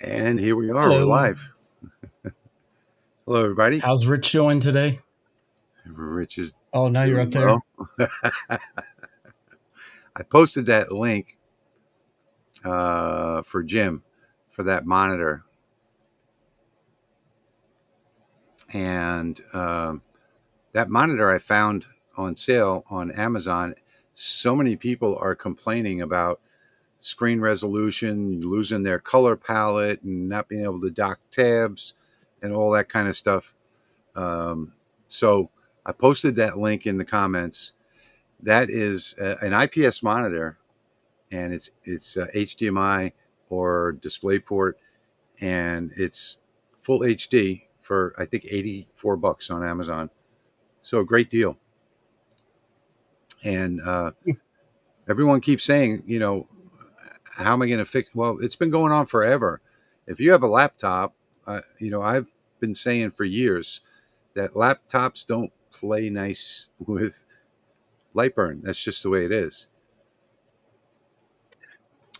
And here we are. We're Hello. live. Hello, everybody. How's Rich doing today? Rich is Oh, now you're up doing there. well. I posted that link for Jim for that monitor. And that monitor I found on sale on Amazon. So many people are complaining about screen resolution, losing their color palette, and not being able to dock tabs and all that kind of stuff. So I posted that link in the comments. That is an IPS monitor, and it's HDMI or DisplayPort, and it's full HD for I think $84 on Amazon. So a great deal. And everyone keeps saying, how am I going to fix? Well, it's been going on forever. If you have a laptop, I've been saying for years that laptops don't play nice with Lightburn. That's just the way it is.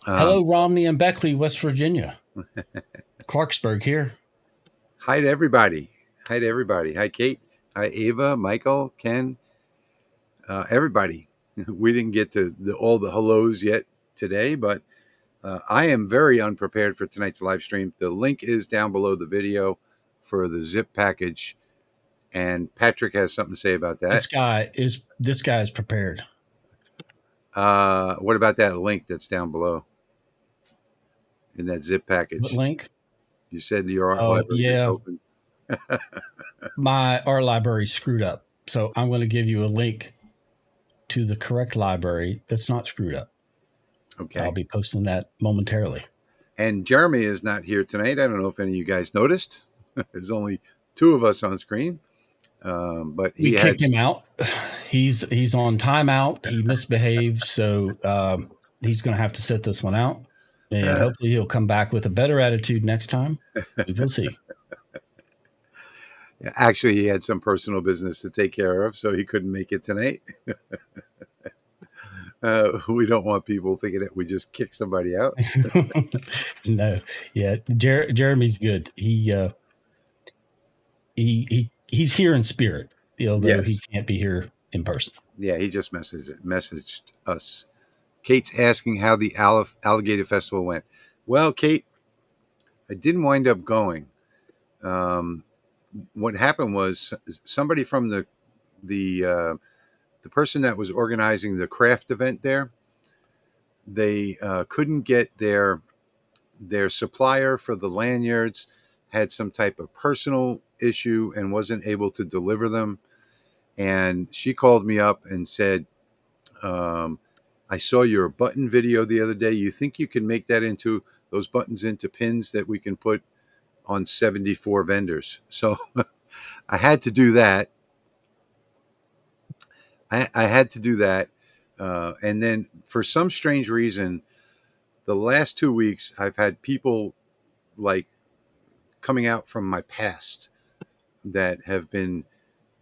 Hello, Romney and Beckley, West Virginia. Clarksburg here. Hi to everybody. Hi to everybody. Hi, Kate. Hi, Ava, Michael, Ken, everybody. We didn't get to all the hellos yet today, but I am very unprepared for tonight's live stream. The link is down below the video for the zip package, and Patrick has something to say about that. This guy is prepared. What about that link that's down below in that zip package? What link? You said your art library is open. My art library screwed up, so I'm going to give you a link to the correct library that's not screwed up. Okay. I'll be posting that momentarily. And Jeremy is not here tonight. I don't know if any of you guys noticed. There's only two of us on screen. But we kicked him out. He's on timeout. He misbehaved, so he's going to have to sit this one out. And hopefully he'll come back with a better attitude next time. We'll see. Actually, he had some personal business to take care of, so he couldn't make it tonight. We don't want people thinking that we just kick somebody out. No, yeah, Jeremy's good. He's here in spirit, although he can't be here in person. Yeah, he just messaged us. Kate's asking how the Alligator Festival went. Well, Kate, I didn't wind up going. What happened was somebody from the person that was organizing the craft event there, they couldn't get their supplier for the lanyards, had some type of personal issue and wasn't able to deliver them. And she called me up and said, I saw your button video the other day. You think you can make that into those buttons into pins that we can put on 74 vendors? So I had to do that. I had to do that. And then for some strange reason, the last 2 weeks, I've had people like coming out from my past that have been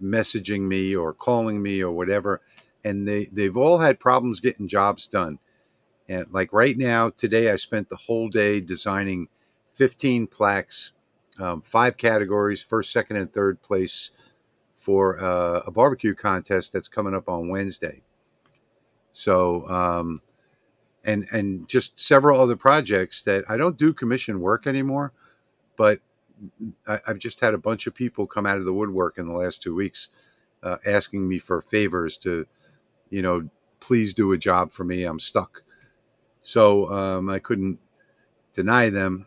messaging me or calling me or whatever. And they've all had problems getting jobs done. And like right now, today, I spent the whole day designing 15 plaques, 5 categories, first, second, and third place for a barbecue contest that's coming up on Wednesday. So, and just several other projects that I don't do commission work anymore, but I've just had a bunch of people come out of the woodwork in the last 2 weeks asking me for favors to, please do a job for me. I'm stuck. So I couldn't deny them.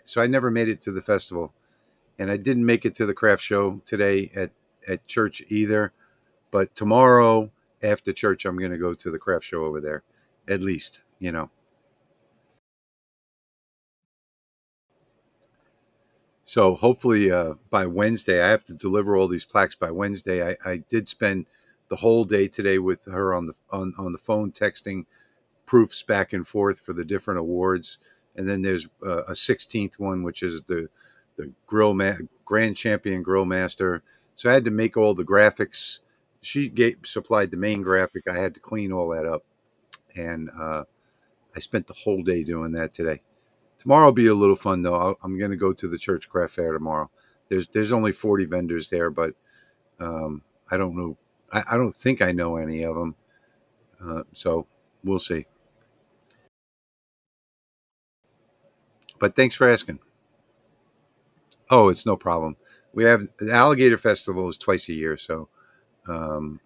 So I never made it to the festival. And I didn't make it to the craft show today at church either. But tomorrow after church, I'm going to go to the craft show over there, at least, So hopefully by Wednesday, I have to deliver all these plaques by Wednesday. I did spend the whole day today with her on the phone, texting proofs back and forth for the different awards. And then there's a 16th one, which is the Grand Champion Grill Master. So I had to make all the graphics. She supplied the main graphic. I had to clean all that up. And I spent the whole day doing that today. Tomorrow will be a little fun though. I'm going to go to the church craft fair tomorrow. There's only 40 vendors there, but I don't know. I don't think I know any of them. So we'll see. But thanks for asking. Oh, it's no problem. We have the Alligator Festival is twice a year, so um,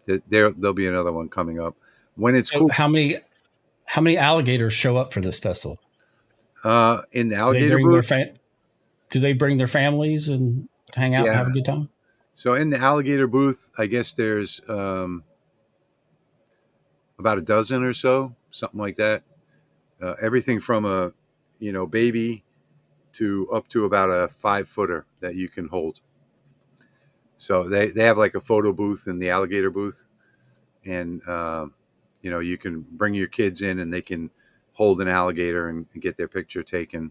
there'll be another one coming up when it's So cool. how many alligators show up for this festival? In the Do they Alligator bring their booth, do they bring their families and hang out and yeah. have a good time? So in the Alligator booth, I guess there's about a dozen or so, something like that. Everything from a baby to up to about a 5-footer that you can hold. So they have like a photo booth in the Alligator booth, and you can bring your kids in and they can hold an alligator and get their picture taken.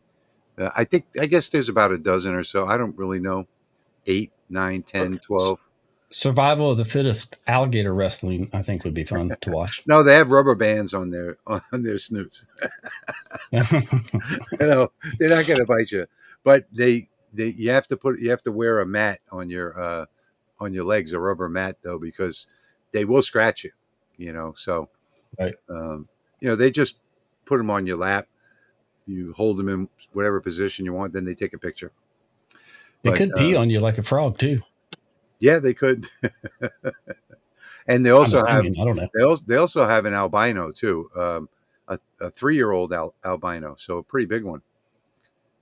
I guess there's about a dozen or so. I don't really know. 8, 9, 10, 12. Survival of the fittest alligator wrestling, I think, would be fun to watch. No, they have rubber bands on their snoots. They're not going to bite you, but you have to wear a mat on your legs, a rubber mat though, because they will scratch you. So Right. they just put them on your lap. You hold them in whatever position you want, then they take a picture. They But could pee on you like a frog too. yeah, they could. And they I'm also have assuming. I don't know. they also have an albino too, a 3-year-old albino, so a pretty big one.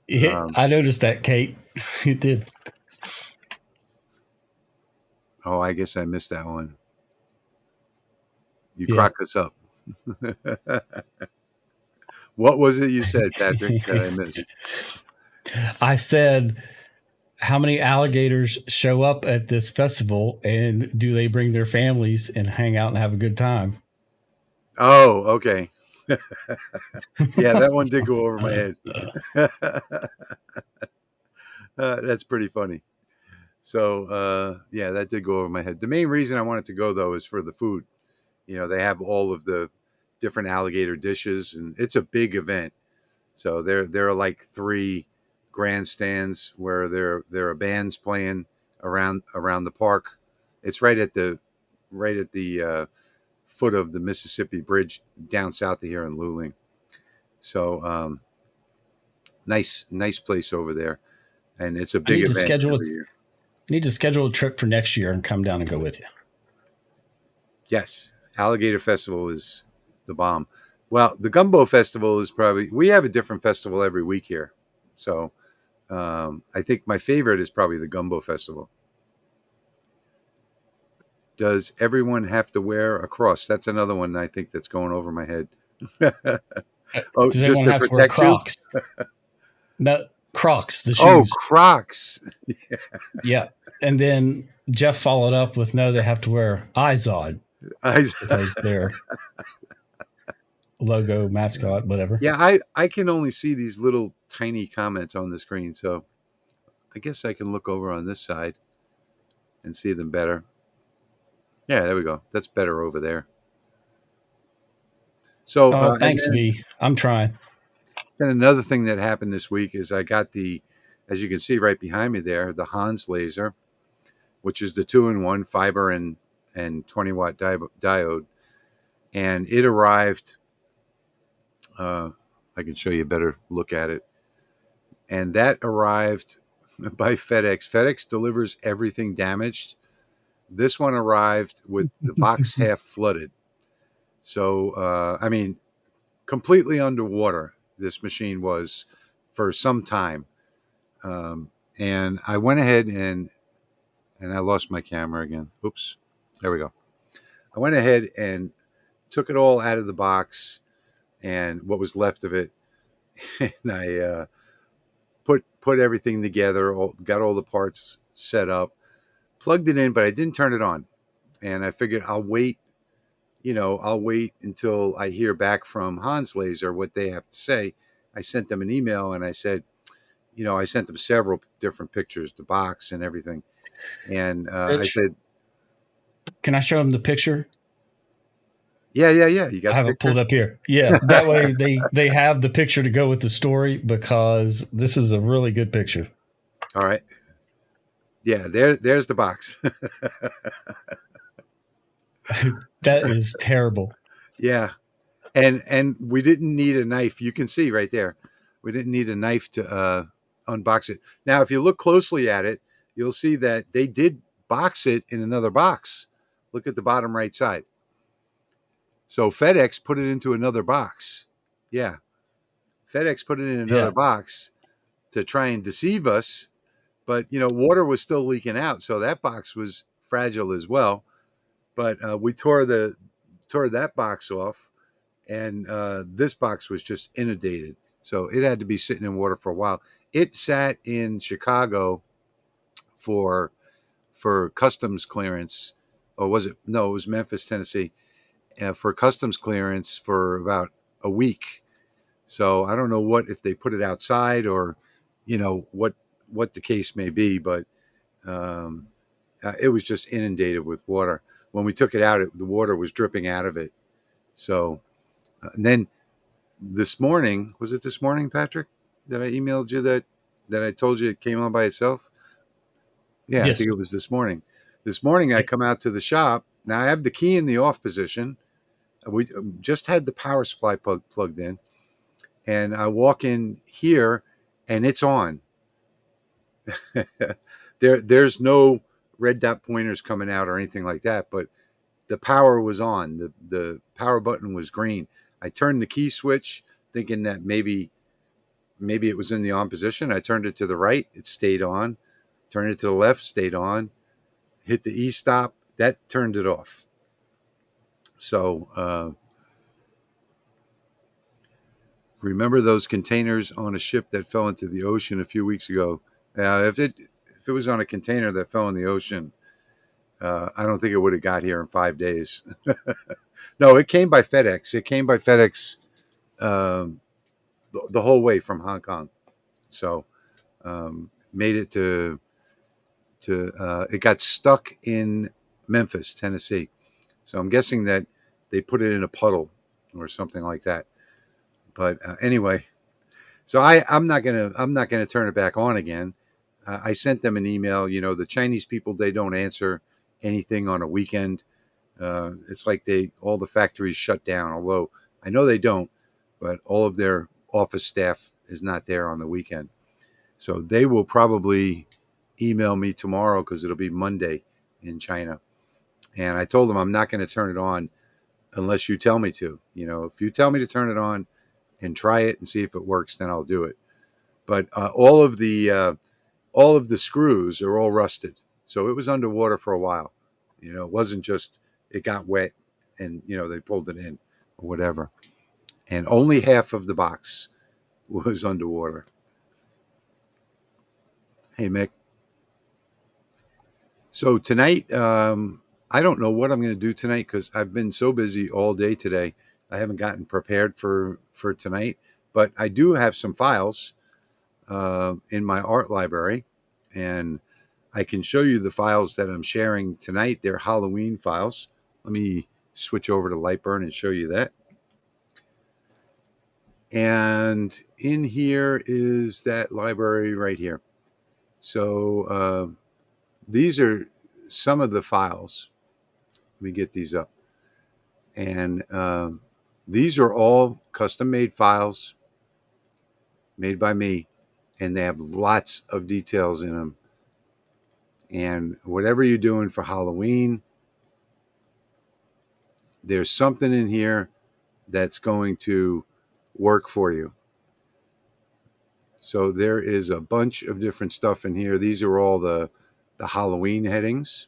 Yeah, I noticed that, Kate. You did. Oh, I guess I missed that one. You Yeah. crack us up. What was it you said, Patrick, that I missed? I said, how many alligators show up at this festival, and do they bring their families and hang out and have a good time? Oh, okay. Yeah, that one did go over my head. That's pretty funny. So, yeah, that did go over my head. The main reason I wanted to go, though, is for the food. They have all of the different alligator dishes, and it's a big event. So there are like 3 grandstands where there are bands playing around the park. It's right at the foot of the Mississippi Bridge down south of here in Luling. So nice place over there, and it's a big event every year. I need to schedule a trip for next year and come down and go with you. Yes, Alligator Festival is the bomb. Well, the Gumbo Festival is we have a different festival every week here. So I think my favorite is probably the Gumbo Festival. Does everyone have to wear a cross? That's another one I think that's going over my head. Oh, Does just everyone to have to wear protect you? Crocs? No, Crocs, the Oh, shoes. Crocs. Yeah. And then Jeff followed up with, no, they have to wear Izod because they're logo, mascot, whatever. Yeah, I can only see these little tiny comments on the screen, so I guess I can look over on this side and see them better. Yeah, there we go. That's better over there. So, thanks, V. I'm trying. Then another thing that happened this week is I got as you can see right behind me there, the Hans laser, which is the 2-in-1 fiber and 20-watt diode, and it arrived. I can show you a better look at it, and that arrived by FedEx. FedEx delivers everything damaged. This one arrived with the box half flooded. So, I mean, completely underwater, this machine was for some time. And I went ahead and I lost my camera again. Oops. There we go. I went ahead and took it all out of the box and what was left of it. And I put everything together, got all the parts set up, plugged it in, but I didn't turn it on. And I figured I'll wait until I hear back from Hans Laser what they have to say. I sent them an email and I said, I sent them several different pictures, the box and everything. And I said, can I show them the picture? Yeah. You I got the have it pulled picture? up here. Yeah, that way they have the picture to go with the story, because this is a really good picture. All right. Yeah, there's the box. That is terrible. Yeah. And we didn't need a knife. You can see right there. We didn't need a knife to unbox it. Now, if you look closely at it, you'll see that they did box it in another box. Look at the bottom right side. So FedEx put it into another box. Yeah. FedEx put it in another Yeah. box to try and deceive us. But, water was still leaking out. So that box was fragile as well. But we tore that box off, and this box was just inundated. So it had to be sitting in water for a while. It sat in Chicago for customs clearance, or was it? No, it was Memphis, Tennessee, for customs clearance for about a week. So I don't know if they put it outside, or what the case may be, but um, it was just inundated with water. When we took it out, the water was dripping out of it. So and then this morning, was it this morning, Patrick, that I emailed you that I told you it came on by itself? Yeah, I Yes. think it was this morning. This morning, I Yep. come out to the shop. Now I have the key in the off position. We just had the power supply plugged in, and I walk in here, and it's on. There's no red dot pointers coming out or anything like that, but the power was on. The power button was green. I turned the key switch, thinking that maybe it was in the on position. I turned it to the right, it stayed on. Turned it to the left, stayed on. Hit the e-stop, that turned it off. So remember those containers on a ship that fell into the ocean a few weeks ago? If it was on a container that fell in the ocean, I don't think it would have got here in 5 days. No, it came by FedEx. It came by FedEx um, the whole way from Hong Kong. So made it to it got stuck in Memphis, Tennessee. So I'm guessing that they put it in a puddle or something like that. But anyway, so I'm not gonna turn it back on again. I sent them an email. The Chinese people, they don't answer anything on a weekend. It's like all the factories shut down. Although I know they don't, but all of their office staff is not there on the weekend. So they will probably email me tomorrow because it'll be Monday in China. And I told them I'm not going to turn it on unless you tell me to. If you tell me to turn it on and try it and see if it works, then I'll do it. But all of the screws are all rusted, so it was underwater for a while. It wasn't just it got wet and they pulled it in or whatever. And only half of the box was underwater. Hey, Mick. So tonight, I don't know what I'm going to do tonight because I've been so busy all day today. I haven't gotten prepared for tonight, but I do have some files in my art library, and I can show you the files that I'm sharing tonight. They're Halloween files. Let me switch over to Lightburn and show you that. And in here is that library right here. So these are some of the files. Let me get these up. And these are all custom made files made by me, and they have lots of details in them. And whatever you're doing for Halloween, there's something in here that's going to work for you. So there is a bunch of different stuff in here. These are all the Halloween headings,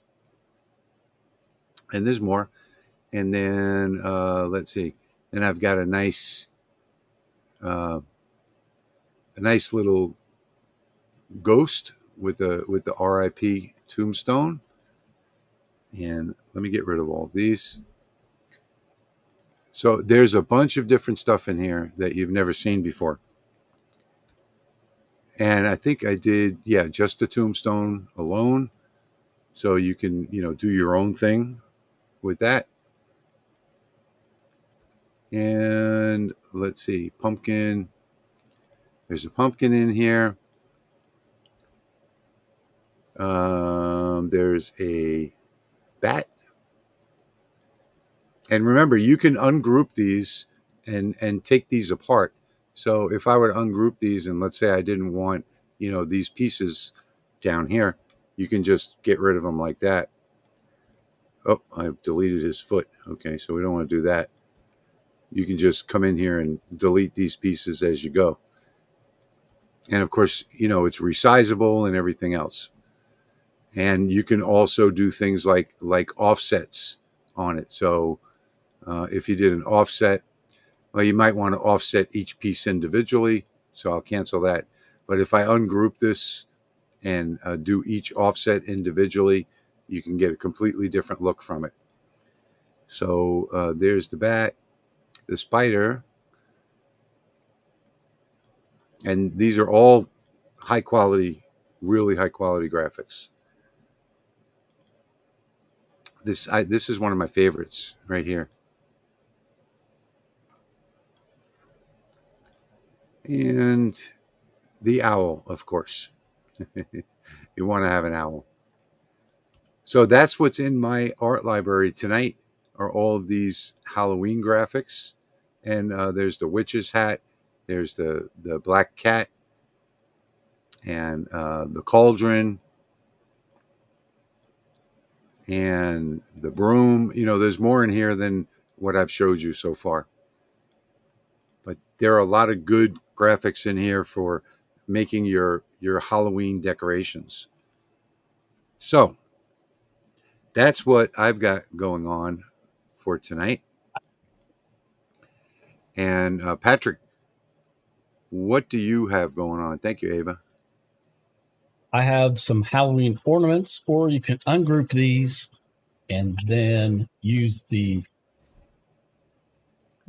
and there's more. And then let's see. Then I've got a nice little ghost with the RIP tombstone. And let me get rid of all of these. So there's a bunch of different stuff in here that you've never seen before. And I think I did, just the tombstone alone. So you can, do your own thing with that. And let's see, pumpkin. There's a pumpkin in here. There's a bat. And remember, you can ungroup these and take these apart. So if I were to ungroup these, and let's say I didn't want, these pieces down here, you can just get rid of them like that. Oh, I've deleted his foot. Okay, so we don't want to do that. You can just come in here and delete these pieces as you go. And of course, it's resizable and everything else. And you can also do things like offsets on it. So if you did an offset, well, you might want to offset each piece individually. So I'll cancel that. But if I ungroup this and do each offset individually, you can get a completely different look from it. So there's the bat, the spider. And these are all high quality, really high quality graphics. This is one of my favorites right here. And the owl, of course. You want to have an owl. So that's what's in my art library tonight, are all of these Halloween graphics. And there's the witch's hat. There's the black cat. And the cauldron. And the broom. There's more in here than what I've showed you so far. But there are a lot of good graphics in here for making your Halloween decorations. So that's what I've got going on for tonight. And Patrick, what do you have going on? Thank you, Ava. I have some Halloween ornaments, or you can ungroup these and then use the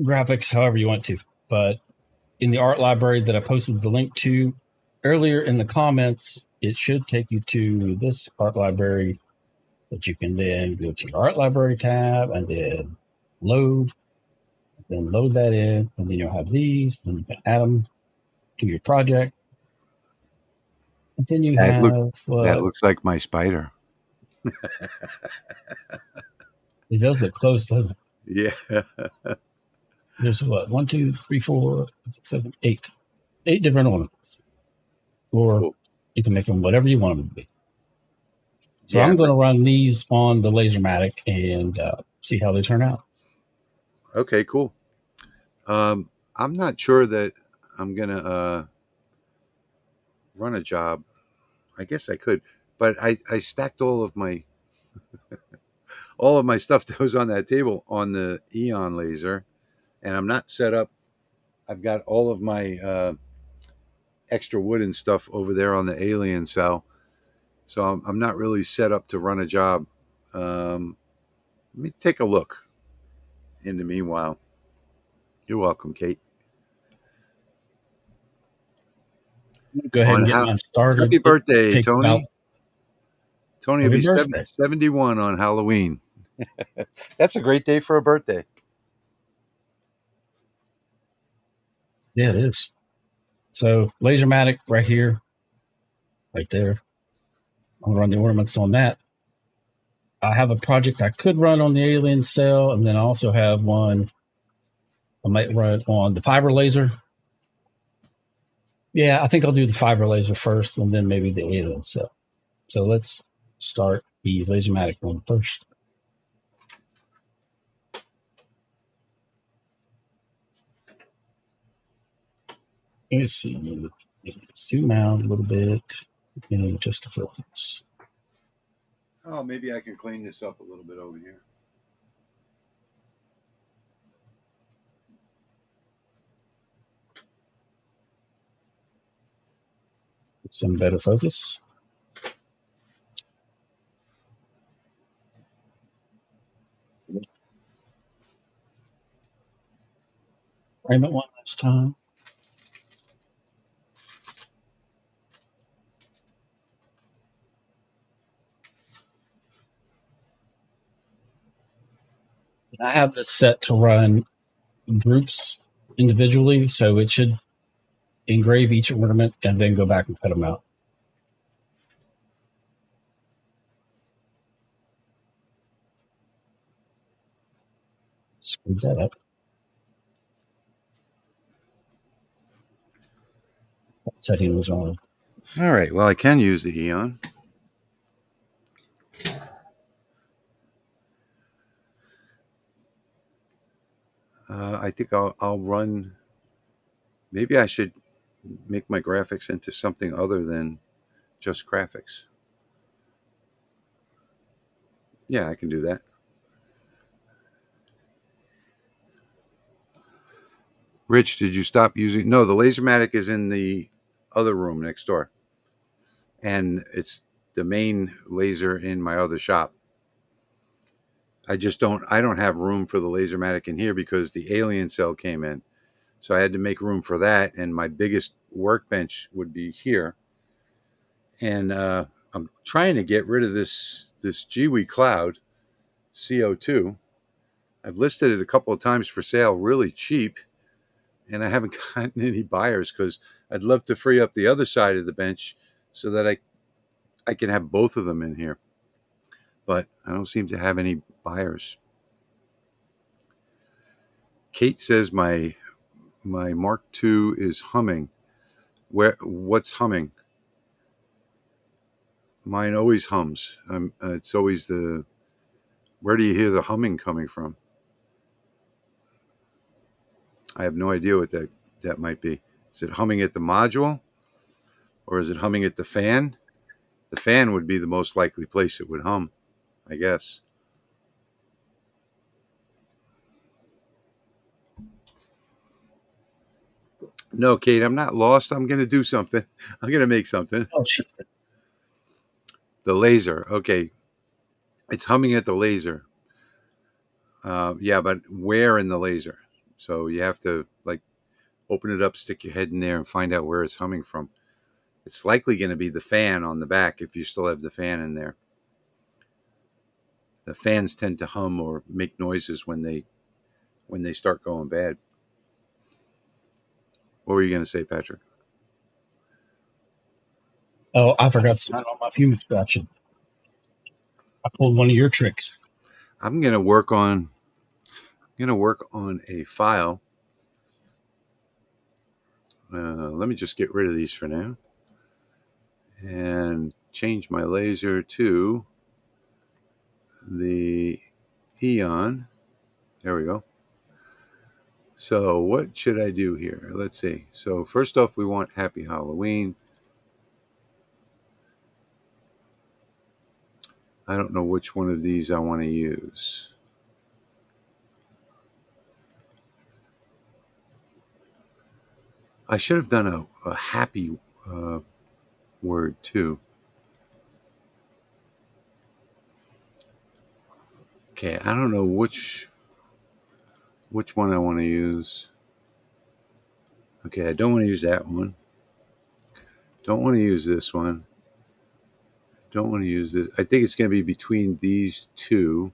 graphics however you want to. But in the art library that I posted the link to earlier in the comments, it should take you to this art library that you can then go to your art library tab and then load that in, and then you'll have these, then you can add them to your project. And then you have that looks like my spider. It does look close, doesn't it? Yeah. There's what, 1, 2, 3, 4, 6, 7, 8. 8 different ornaments. Or cool. You can make them whatever you want them to be. So yeah, I'm going to run these on the Lasermatic and see how they turn out. Okay, cool. I'm not sure that I'm going to run a job. I guess I could, but I stacked all of my stuff that was on that table on the Eon laser, and I'm not set up. I've got all of my extra wood and stuff over there on the alien cell, so I'm not really set up to run a job. Let me take a look. In the meanwhile, you're welcome, Kate. Go ahead and get mine started. Happy birthday, Tony. Tony will be 71 on Halloween. That's a great day for a birthday. Yeah, it is. So Lasermatic right here, right there. I'm going to run the ornaments on that. I have a project I could run on the alien cell, and then I also have one I might run on the fiber laser. Yeah, I think I'll do the fiber laser first, and then maybe the alien cell. So let's start the Lasermatic one first. Let's see. Zoom out a little bit and just to focus. Oh, maybe I can clean this up a little bit over here. Get some better focus. Frame it one last time. I have this set to run groups individually, so it should engrave each ornament and then go back and cut them out. Screw that up. That setting was wrong. All right. Well, I can use the Eon. I think I'll run. Maybe I should make my graphics into something other than just graphics. Yeah, I can do that. Rich, did you stop using? No, the Lasermatic is in the other room next door, and it's the main laser in my other shop. I don't have room for the Lasermatic in here because the alien cell came in. So I had to make room for that, and my biggest workbench would be here. And I'm trying to get rid of this Gweike cloud CO2. I've listed it a couple of times for sale, really cheap, and I haven't gotten any buyers because I'd love to free up the other side of the bench so that I can have both of them in here. But I don't seem to have any buyers. Kate says my Mark II is humming. What's humming? Mine always hums. It's always the. Where do you hear the humming coming from? I have no idea what that might be. Is it humming at the module, or is it humming at the fan? The fan would be the most likely place it would hum, I guess. No, Kate, I'm not lost. I'm going to do something. I'm going to make something. Oh, shit. The laser. Okay. It's humming at the laser. Yeah, but where in the laser? So you have to like open it up, stick your head in there, and find out where it's humming from. It's likely going to be the fan on the back if you still have the fan in there. The fans tend to hum or make noises when they start going bad. What were you going to say, Patrick? Oh, I forgot to turn on my fume extraction. I pulled one of your tricks. I'm going to work on a file. Let me just get rid of these for now and change my laser to the Eon. There we go. So what should I do here? Let's see. So first off, we want Happy Halloween. I don't know which one of these I want to use. I should have done a happy word too. Okay, I don't know which one I want to use. Okay, I don't want to use that one. Don't want to use this one. Don't want to use this. I think it's going to be between these two.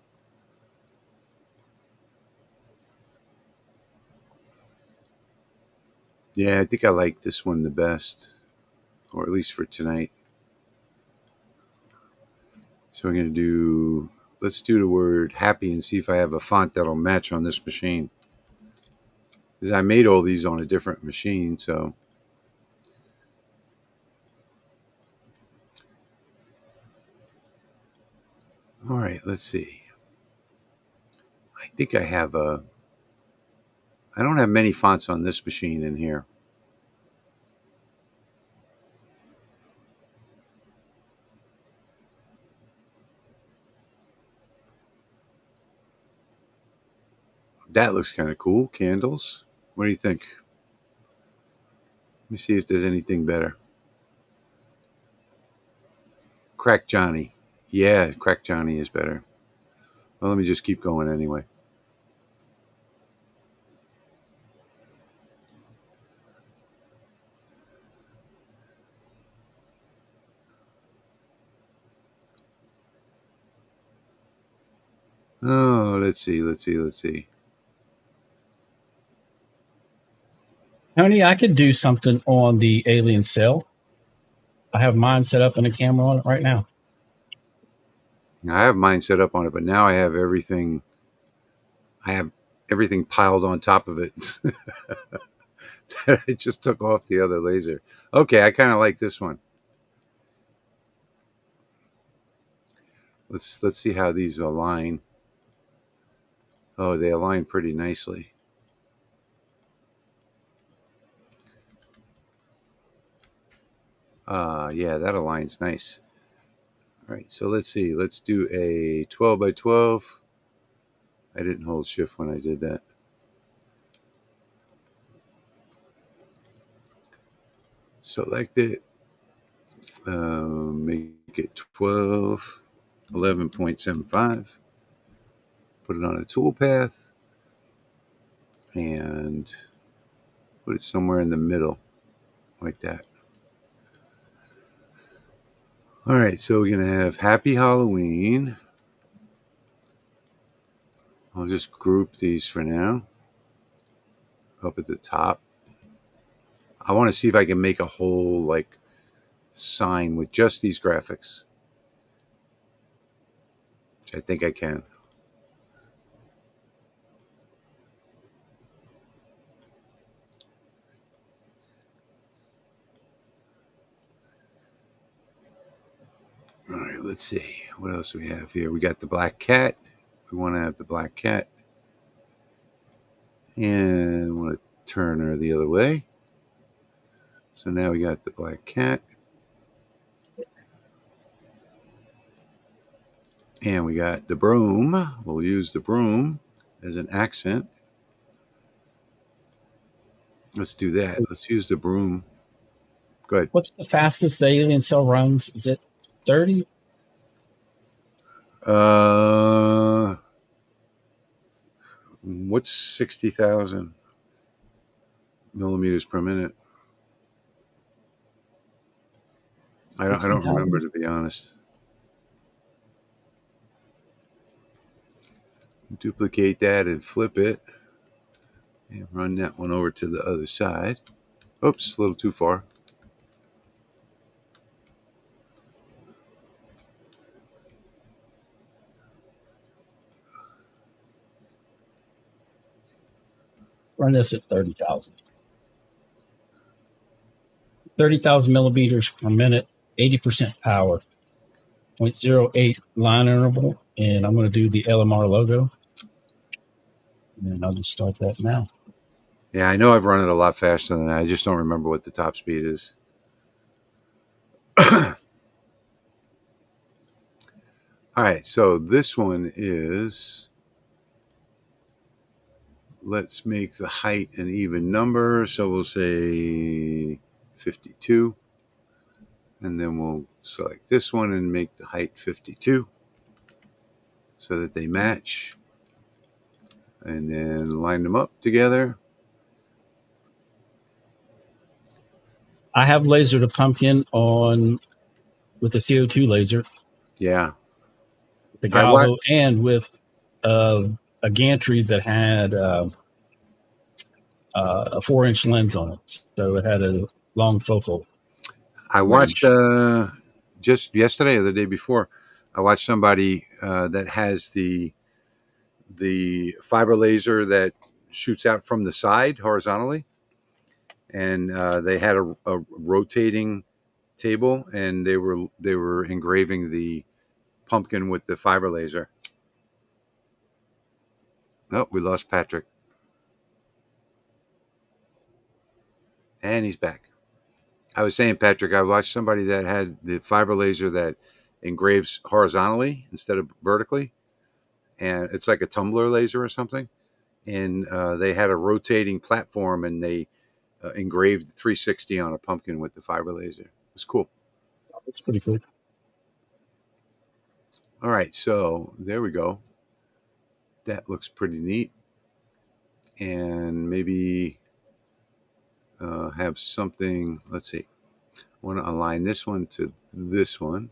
Yeah, I think I like this one the best, or at least for tonight. So I'm going to do, let's do the word happy and see if I have a font that'll match on this machine. Because I made all these on a different machine, so. All right, let's see. I think I have I don't have many fonts on this machine in here. That looks kind of cool. Candles. What do you think? Let me see if there's anything better. Crack Johnny. Yeah, Crack Johnny is better. Well, let me just keep going anyway. Oh, let's see. Tony, I could do something on the alien cell. I have mine set up and a camera on it right now. I have mine set up on it, but now I have everything. I have everything piled on top of it. I just took off the other laser. Okay, I kind of like this one. Let's see how these align. Oh, they align pretty nicely. Yeah, that aligns nice. All right, so let's see. Let's do a 12 by 12. I didn't hold shift when I did that. Select it. Make it 12, 11.75. Put it on a toolpath and put it somewhere in the middle, like that. All right, so we're going to have Happy Halloween. I'll just group these for now. Up at the top. I want to see if I can make a whole like sign with just these graphics. Which I think I can. All right, let's see. What else do we have here? We got the black cat. We want to have the black cat. And I want to turn her the other way. So now we got the black cat. And we got the broom. We'll use the broom as an accent. Let's do that. Let's use the broom. Go ahead. What's the fastest the alien cell runs? Is it 30? What's 60,000 millimeters per minute? I don't remember, to be honest. Duplicate that and flip it. And run that one over to the other side. Oops, a little too far. Run this at 30,000. 30,000 millimeters per minute, 80% power, 0.08 line interval, and I'm going to do the LMR logo. And I'll just start that now. Yeah, I know I've run it a lot faster than that. I just don't remember what the top speed is. All right, so this one is, let's make the height an even number. So we'll say 52. And then we'll select this one and make the height 52 so that they match. And then line them up together. I have lasered a pumpkin on with the CO2 laser. Yeah. The galvo and with a gantry that had a 4-inch lens on it. So it had a long focal. I watched just yesterday or the day before, I watched somebody that has the fiber laser that shoots out from the side horizontally. And they had a rotating table, and they were engraving the pumpkin with the fiber laser. Oh, we lost Patrick. And he's back. I was saying, Patrick, I watched somebody that had the fiber laser that engraves horizontally instead of vertically. And it's like a tumbler laser or something. And they had a rotating platform, and they engraved 360 on a pumpkin with the fiber laser. It was cool. That's pretty cool. All right, so there we go. That looks pretty neat. And maybe have something, let's see. I want to align this one to this one.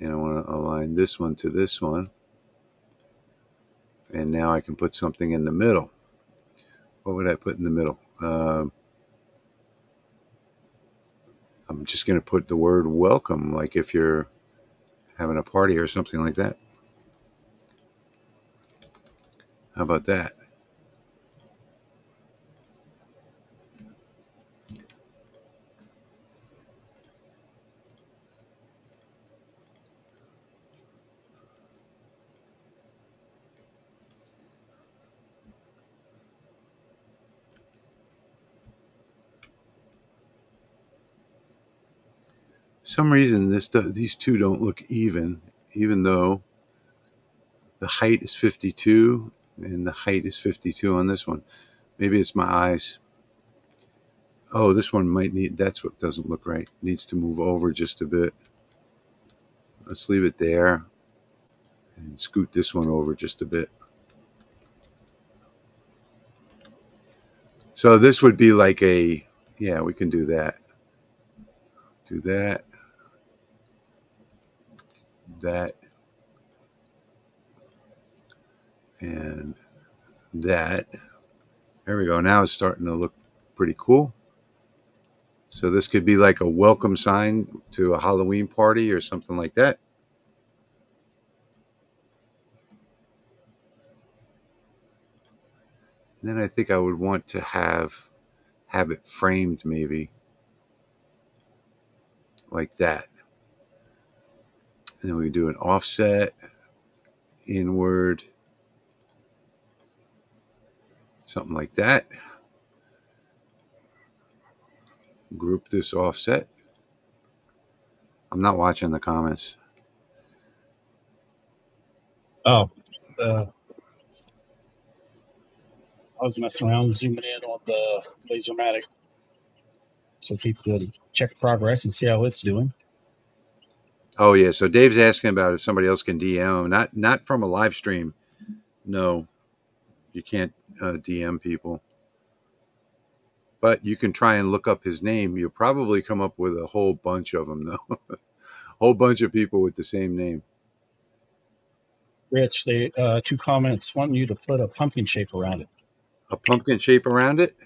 And I want to align this one to this one. And now I can put something in the middle. What would I put in the middle? I'm just going to put the word welcome, like if you're having a party or something like that. How about that? For some reason, these two don't look even though the height is 52 and the height is 52 on this one. Maybe it's my eyes. Oh, this one might need, that's what doesn't look right. Needs to move over just a bit. Let's leave it there and scoot this one over just a bit. So this would be like a, yeah, we can do that. Do that. That. And that. There we go. Now it's starting to look pretty cool. So this could be like a welcome sign to a Halloween party or something like that. And then I think I would want to have it framed maybe like that. And then we do an offset, inward, something like that. Group this offset. I'm not watching the comments. Oh, I was messing around, zooming in on the Lasermatic so people could check progress and see how it's doing. Oh yeah, so Dave's asking about if somebody else can DM him. Not from a live stream. No, you can't DM people. But you can try and look up his name. You'll probably come up with a whole bunch of them, though. A whole bunch of people with the same name. Rich, they 2 comments wanting you to put a pumpkin shape around it. A pumpkin shape around it?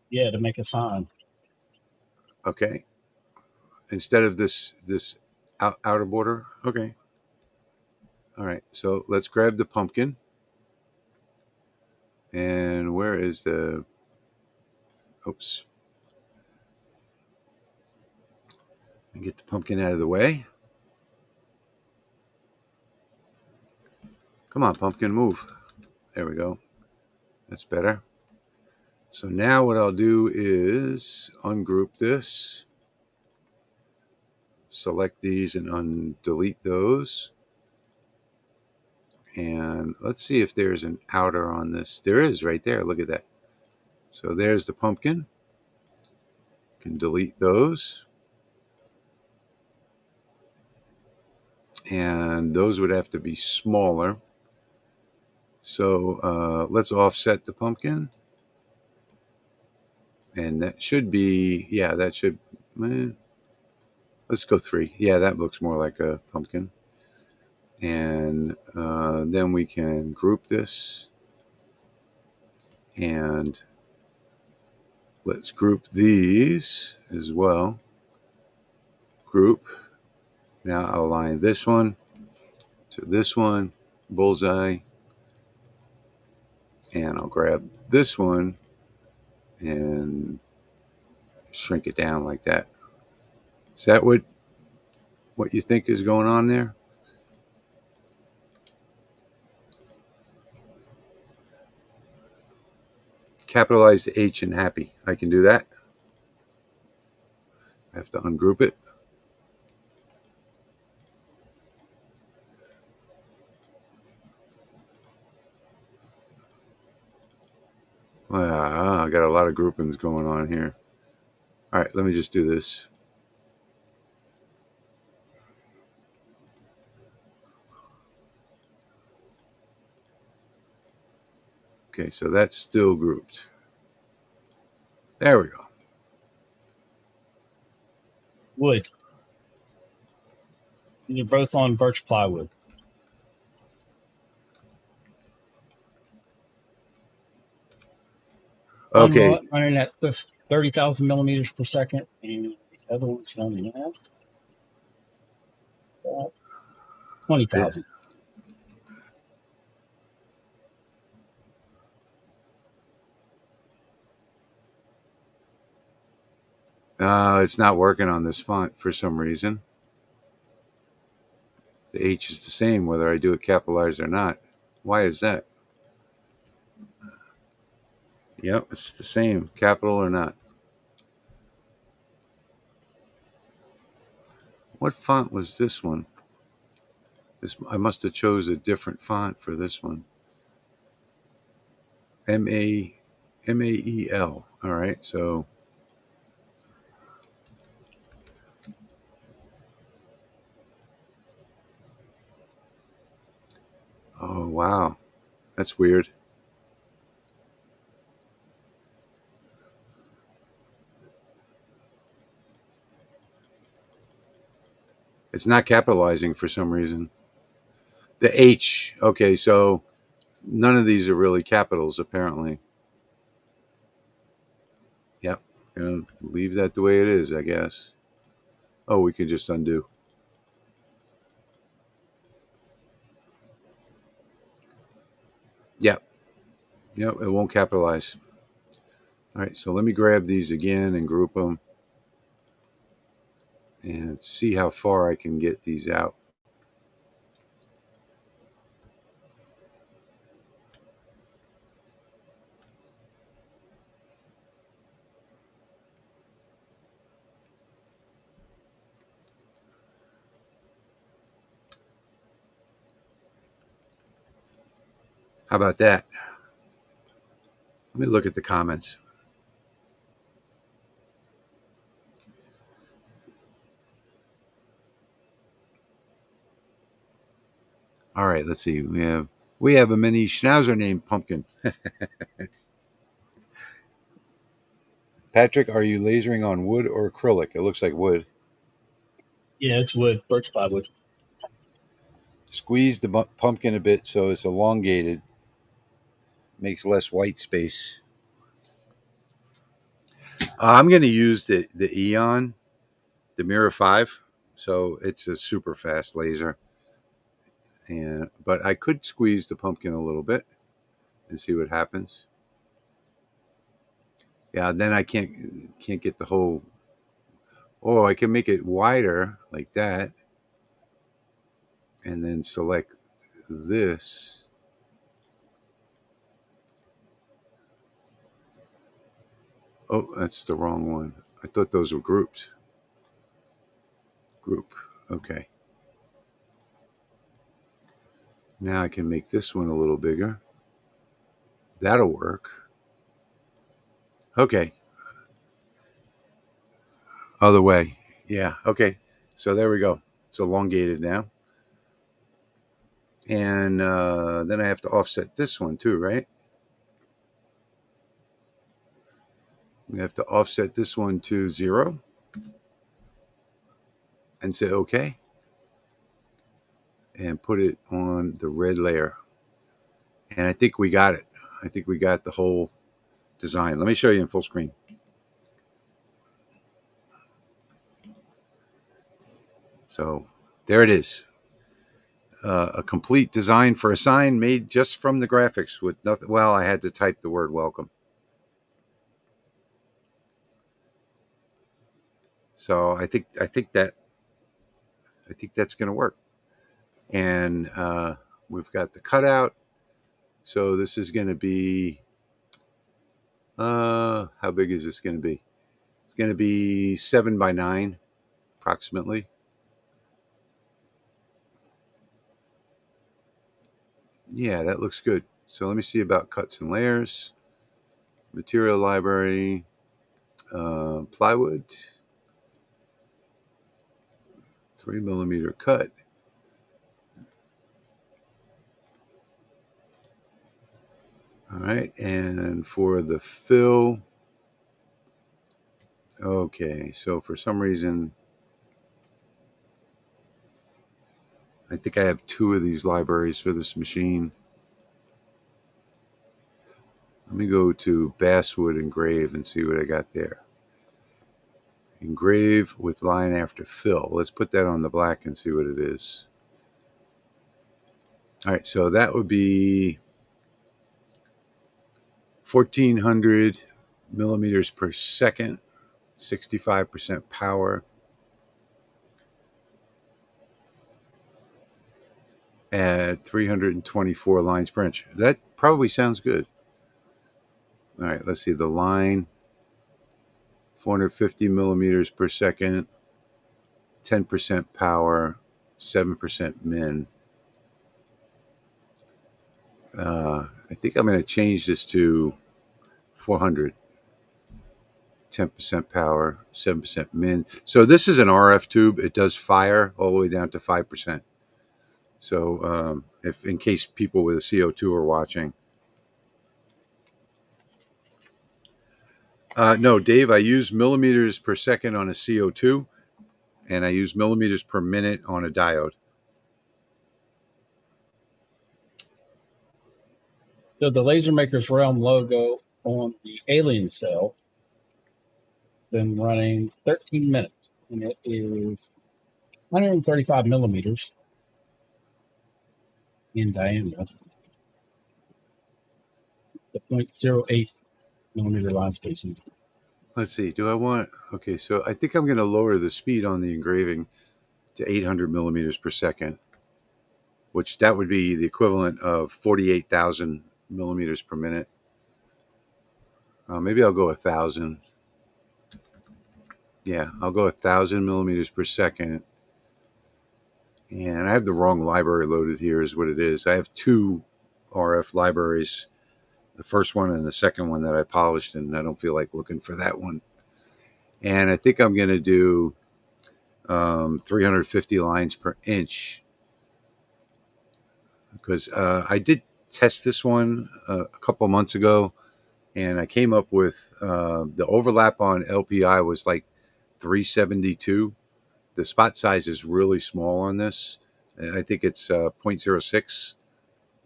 Yeah, to make a sign. Okay. Instead of this outer border? Okay. All right. So let's grab the pumpkin. And where is the... Oops. And get the pumpkin out of the way. Come on, pumpkin, move. There we go. That's better. So now what I'll do is ungroup this. Select these and delete those. And let's see if there's an outer on this. There is right there. Look at that. So there's the pumpkin. Can delete those. And those would have to be smaller. So let's offset the pumpkin. And that should be, yeah, that should, let's go 3. Yeah, that looks more like a pumpkin. And then we can group this. And let's group these as well. Group. Now I'll align this one to this one, bullseye. And I'll grab this one and shrink it down like that. Is that what you think is going on there? Capitalize the H in happy. I can do that. I have to ungroup it. I got a lot of groupings going on here. All right, let me just do this. Okay, so that's still grouped. There we go. Wood. And you're both on birch plywood. Okay. One running at this 30,000 millimeters per second, and the other one's running at 20,000. It's not working on this font for some reason. The H is the same whether I do it capitalized or not. Why is that? Yep, it's the same, capital or not. What font was this one? I must have chose a different font for this one. Mael. All right, so oh wow, that's weird. It's not capitalizing for some reason. The H. Okay, so none of these are really capitals apparently. Yep. Gonna leave that the way it is, I guess. Oh, we can just undo. Yep. Yep, it won't capitalize. All right, so let me grab these again and group them and see how far I can get these out. How about that? Let me look at the comments. All right, let's see. We have a mini schnauzer named Pumpkin. Patrick, are you lasering on wood or acrylic? It looks like wood. Yeah, it's wood, birch plywood. Squeeze the pumpkin a bit so it's elongated. Makes less white space. I'm going to use the Eon, the Mirror 5. So it's a super fast laser. But I could squeeze the pumpkin a little bit and see what happens. Yeah, then I can't get the whole. Oh, I can make it wider like that, and then select this. Oh, that's the wrong one. I thought those were grouped. Group. Okay. Now I can make this one a little bigger. That'll work. Okay. Other way. Yeah. Okay. So there we go. It's elongated now. And then I have to offset this one too, right? We have to offset this one to 0 and say OK. And put it on the red layer. And I think we got it. I think we got the whole design. Let me show you in full screen. So there it is. A complete design for a sign made just from the graphics with nothing. Well, I had to type the word welcome. So I think that's going to work. And we've got the cutout. So this is going to be, how big is this going to be? It's going to be 7 by 9 approximately. Yeah, that looks good. So let me see about cuts and layers. Material library, plywood, 3mm cut. All right, and for the fill, okay, so for some reason, I think I have 2 of these libraries for this machine. Let me go to basswood engrave and see what I got there. Engrave with line after fill. Let's put that on the black and see what it is. All right, so that would be 1400 millimeters per second, 65% power at 324 lines per inch. That probably sounds good. All right, let's see the line. 450 millimeters per second, 10% power, 7% min. I think I'm going to change this to 400. 10% power, 7% min. So this is an RF tube. It does fire all the way down to 5%. So if in case people with a CO2 are watching. No, Dave, I use millimeters per second on a CO2, and I use millimeters per minute on a diode. So the Laser Makers Realm logo on the Alien cell been running 13 minutes, and it is 135 millimeters in diameter. The 0.08 millimeter line spacing. Let's see. Do I want? Okay, so I think I'm going to lower the speed on the engraving to 800 millimeters per second, which that would be the equivalent of 48,000 millimeters per minute. Maybe I'll go 1,000. Yeah, I'll go 1,000 millimeters per second. And I have the wrong library loaded here is what it is. I have two RF libraries, the first one and the second one that I polished, and I don't feel like looking for that one. And I think I'm going to do 350 lines per inch because I did test this one a couple months ago, and I came up with the overlap on LPI was like 372. The spot size is really small on this. I think it's 0.06,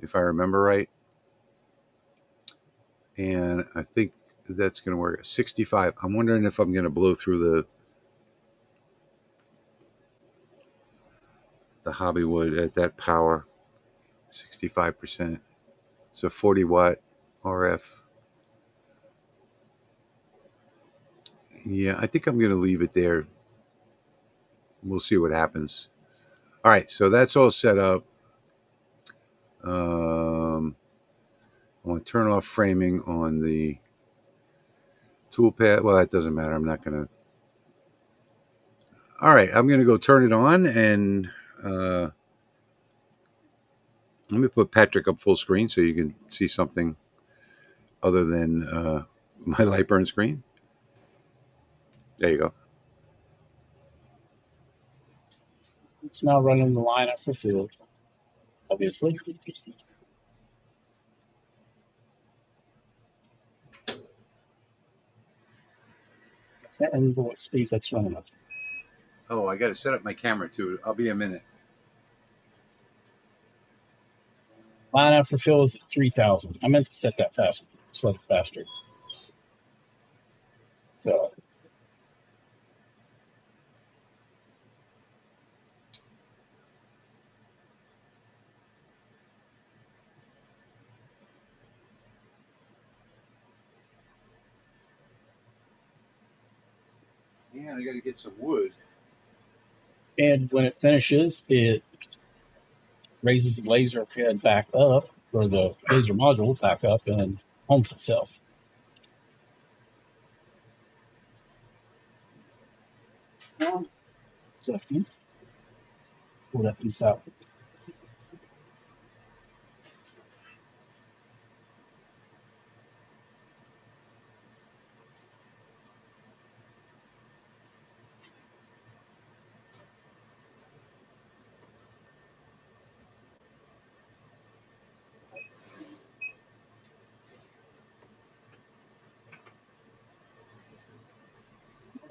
if I remember right. And I think that's going to work. 65. I'm wondering if I'm going to blow through the hobby wood at that power. 65%. So 40 watt RF. Yeah, I think I'm going to leave it there. We'll see what happens. All right, so that's all set up. I want to turn off framing on the toolpath. Well, that doesn't matter. I'm not going to. All right, I'm going to go turn it on, and let me put Patrick up full screen so you can see something other than my Lightburn screen. There you go. It's now running the line after field, obviously. Can't remember what speed that's running at. Oh, I got to set up my camera too. I'll be a minute. Line after fill is at 3,000. I meant to set that faster, set it faster. So Man, I got to get some wood. and when it finishes, it raises the laser head back up, or the laser module back up, and homes itself. Second, pull that piece out.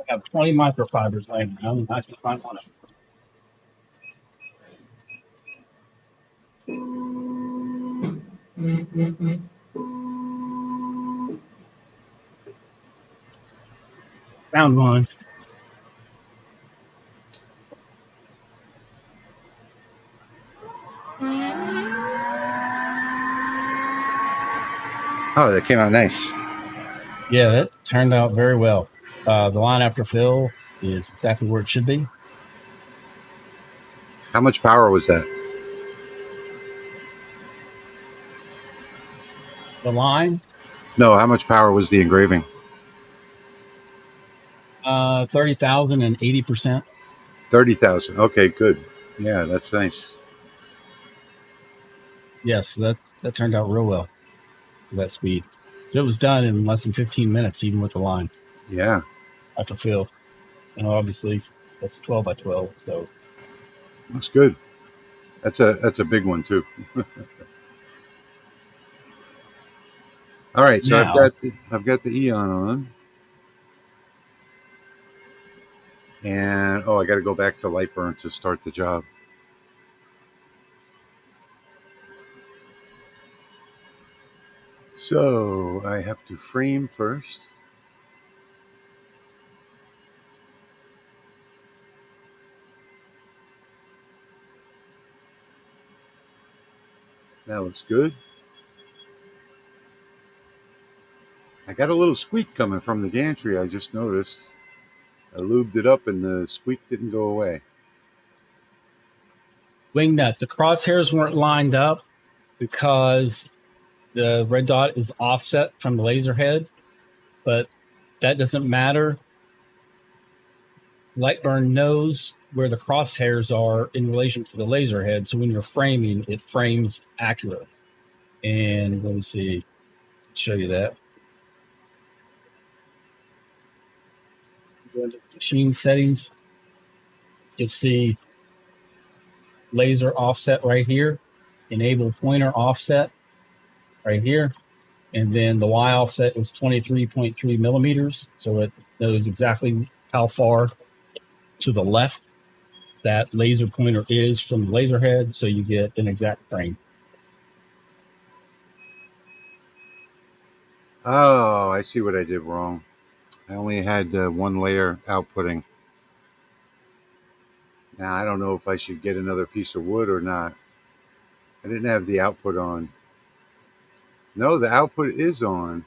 I have 20 microfibers laying around, and I can find one of them. Found one. Oh, that came out nice. Yeah, that turned out very well. The line after fill is exactly where it should be. How much power was that? The line, No, how much power was the engraving? 30,000 and 80%. 30,000. Okay, good. Yeah, that's nice. Yes, that turned out real well for that speed. So it was done in less than 15 minutes, even with the line Yeah, after fill. And obviously, that's 12 by 12. So that's good. That's a big one too. All right, so now, I've got the Eon on, and oh, I got to go back to Lightburn to start the job. So I have to frame first. That looks good. I got a little squeak coming from the gantry. I just noticed. I lubed it up, and the squeak didn't go away. wing nut, the crosshairs weren't lined up because the red dot is offset from the laser head, but that doesn't matter. Lightburn knows where the crosshairs are in relation to the laser head. So when you're framing, it frames accurately. And let me see, show you that. Go into machine settings. You'll see laser offset right here, enable pointer offset right here. And then the Y offset is 23.3 millimeters. So it knows exactly how far to the left that laser pointer is from the laser head. So you get an exact frame. Oh, I see what I did wrong. I only had one layer outputting. Now I don't know if I should get another piece of wood or not. I didn't have the output on. No, the output is on.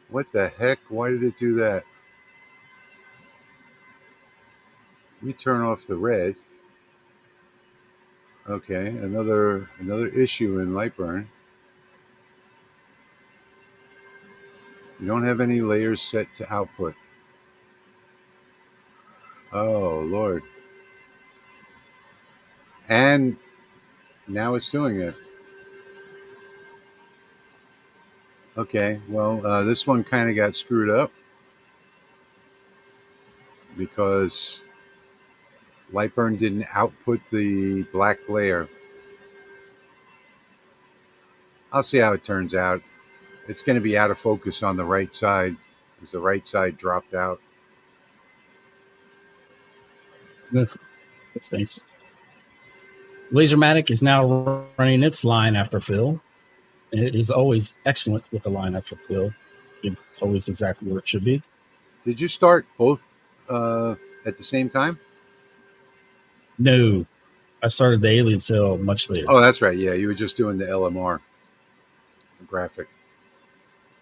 What the heck? Why did it do that? Let me turn off the red. Okay, another issue in Lightburn. You don't have any layers set to output. Oh Lord. And now it's doing it. Okay, well, this one kind of got screwed up because Lightburn didn't output the black layer. I'll see how it turns out. It's going to be out of focus on the right side because the right side dropped out. That stinks. Lasermatic is now running its line after fill. It is always excellent with the line after fill. It's always exactly where it should be. Did you start both at the same time? No, I started the alien cell much later. Oh, that's right. Yeah, you were just doing the LMR graphic.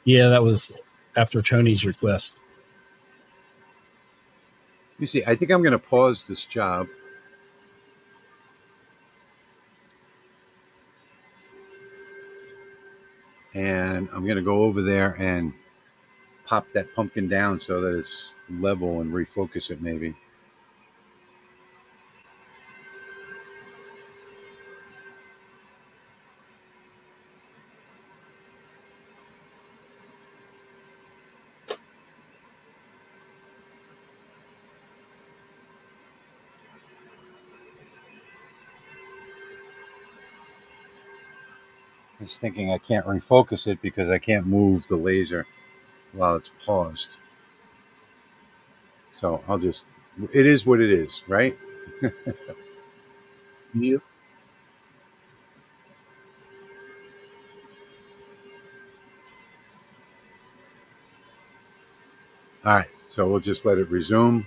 Yeah, that was after Tony's request. You see, I think I'm going to pause this job. And I'm going to go over there and pop that pumpkin down so that it's level and refocus it maybe. I was thinking I can't refocus it because I can't move the laser while it's paused. So I'll just, it is what it is, right? Yep. All right, so we'll just let it resume.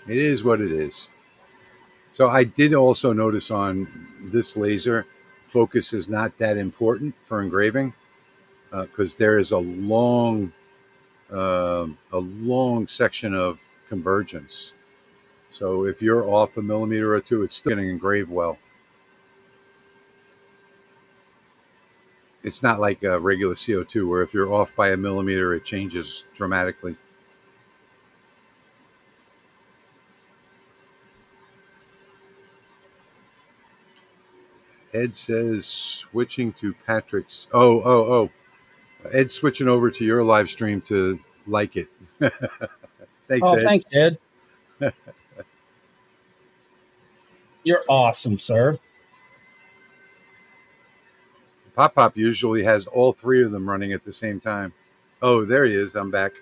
It is what it is. So I did also notice on this laser, focus is not that important for engraving because there is a long section of convergence. So if you're off a millimeter or two, it's still going to engrave well. It's not like a regular CO2 where if you're off by a millimeter, it changes dramatically. Ed says switching to Patrick's. Oh. Ed's switching over to your live stream to like it. Thanks, Oh, Ed. thanks, Ed. You're awesome, sir. Pop Pop usually has all three of them running at the same time. Oh, there he is. I'm back.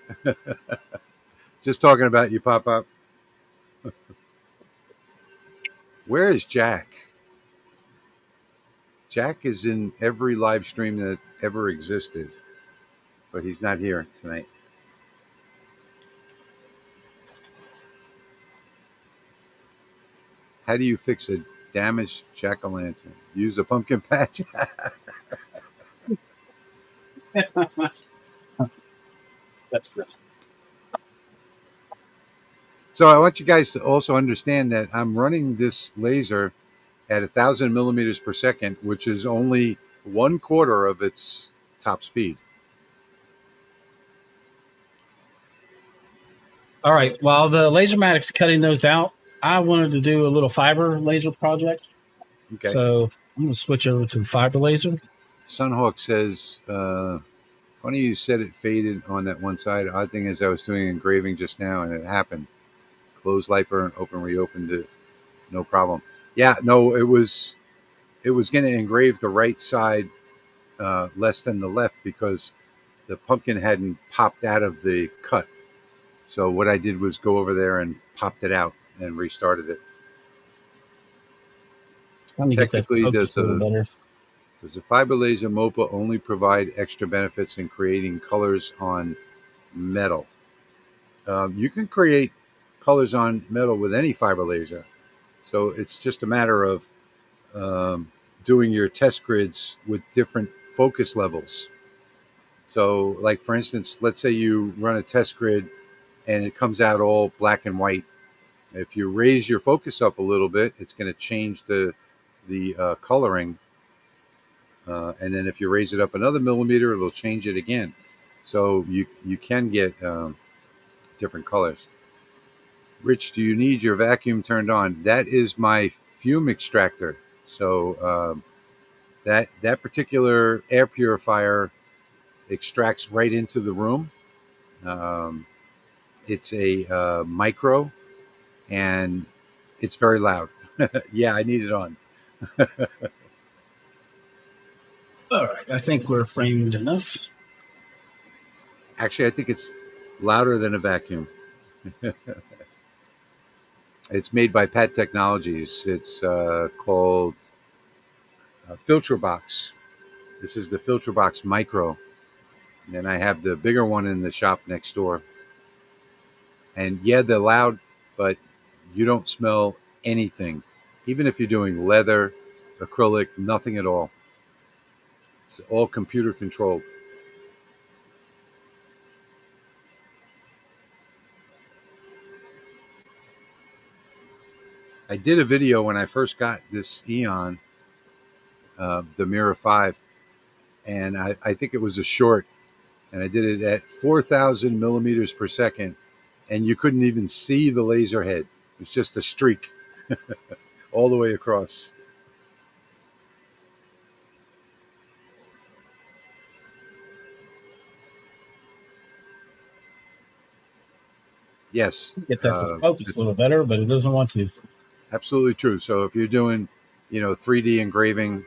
Just talking about you, Pop Pop. Where is Jack? Jack is in every live stream that ever existed, but he's not here tonight. How do you fix a damaged jack-o'-lantern? Use a pumpkin patch. That's good. So I want you guys to also understand that I'm running this laser at 1,000 millimeters per second, which is only 1/4 of its top speed. All right. While the Lasermatic's cutting those out, I wanted to do a little fiber laser project. Okay. So I'm going to switch over to the fiber laser. Sunhawk says, funny you said it faded on that one side. Odd thing is I was doing engraving just now and it happened. Close Lightburn, open, reopened it. No problem. Yeah, no, it was going to engrave the right side less than the left because the pumpkin hadn't popped out of the cut. So what I did was go over there and popped it out and restarted it. Technically, does the fiber laser MOPA only provide extra benefits in creating colors on metal? You can create colors on metal with any fiber laser. So it's just a matter of doing your test grids with different focus levels. So, like for instance, let's say you run a test grid and it comes out all black and white. If you raise your focus up a little bit, it's going to change the coloring. And then if you raise it up another millimeter, it'll change it again. So you can get different colors. Rich, do you need your vacuum turned on? That is my fume extractor. So that particular air purifier extracts right into the room. It's a micro, and it's very loud. Yeah, I need it on. All right. I think we're framed enough. Actually, I think it's louder than a vacuum. It's made by Pat Technologies. It's called FiltraBox. This is the FiltraBox Micro. And then I have the bigger one in the shop next door. And yeah, they're loud, but you don't smell anything. Even if you're doing leather, acrylic, nothing at all. It's all computer controlled. I did a video when I first got this Eon, the Mirror 5, and I think it was a short, and I did it at 4,000 millimeters per second, and you couldn't even see the laser head. It was just a streak all the way across. Yes. Get that focus a little better, but it doesn't want to. Absolutely true. So if you're doing, 3D engraving,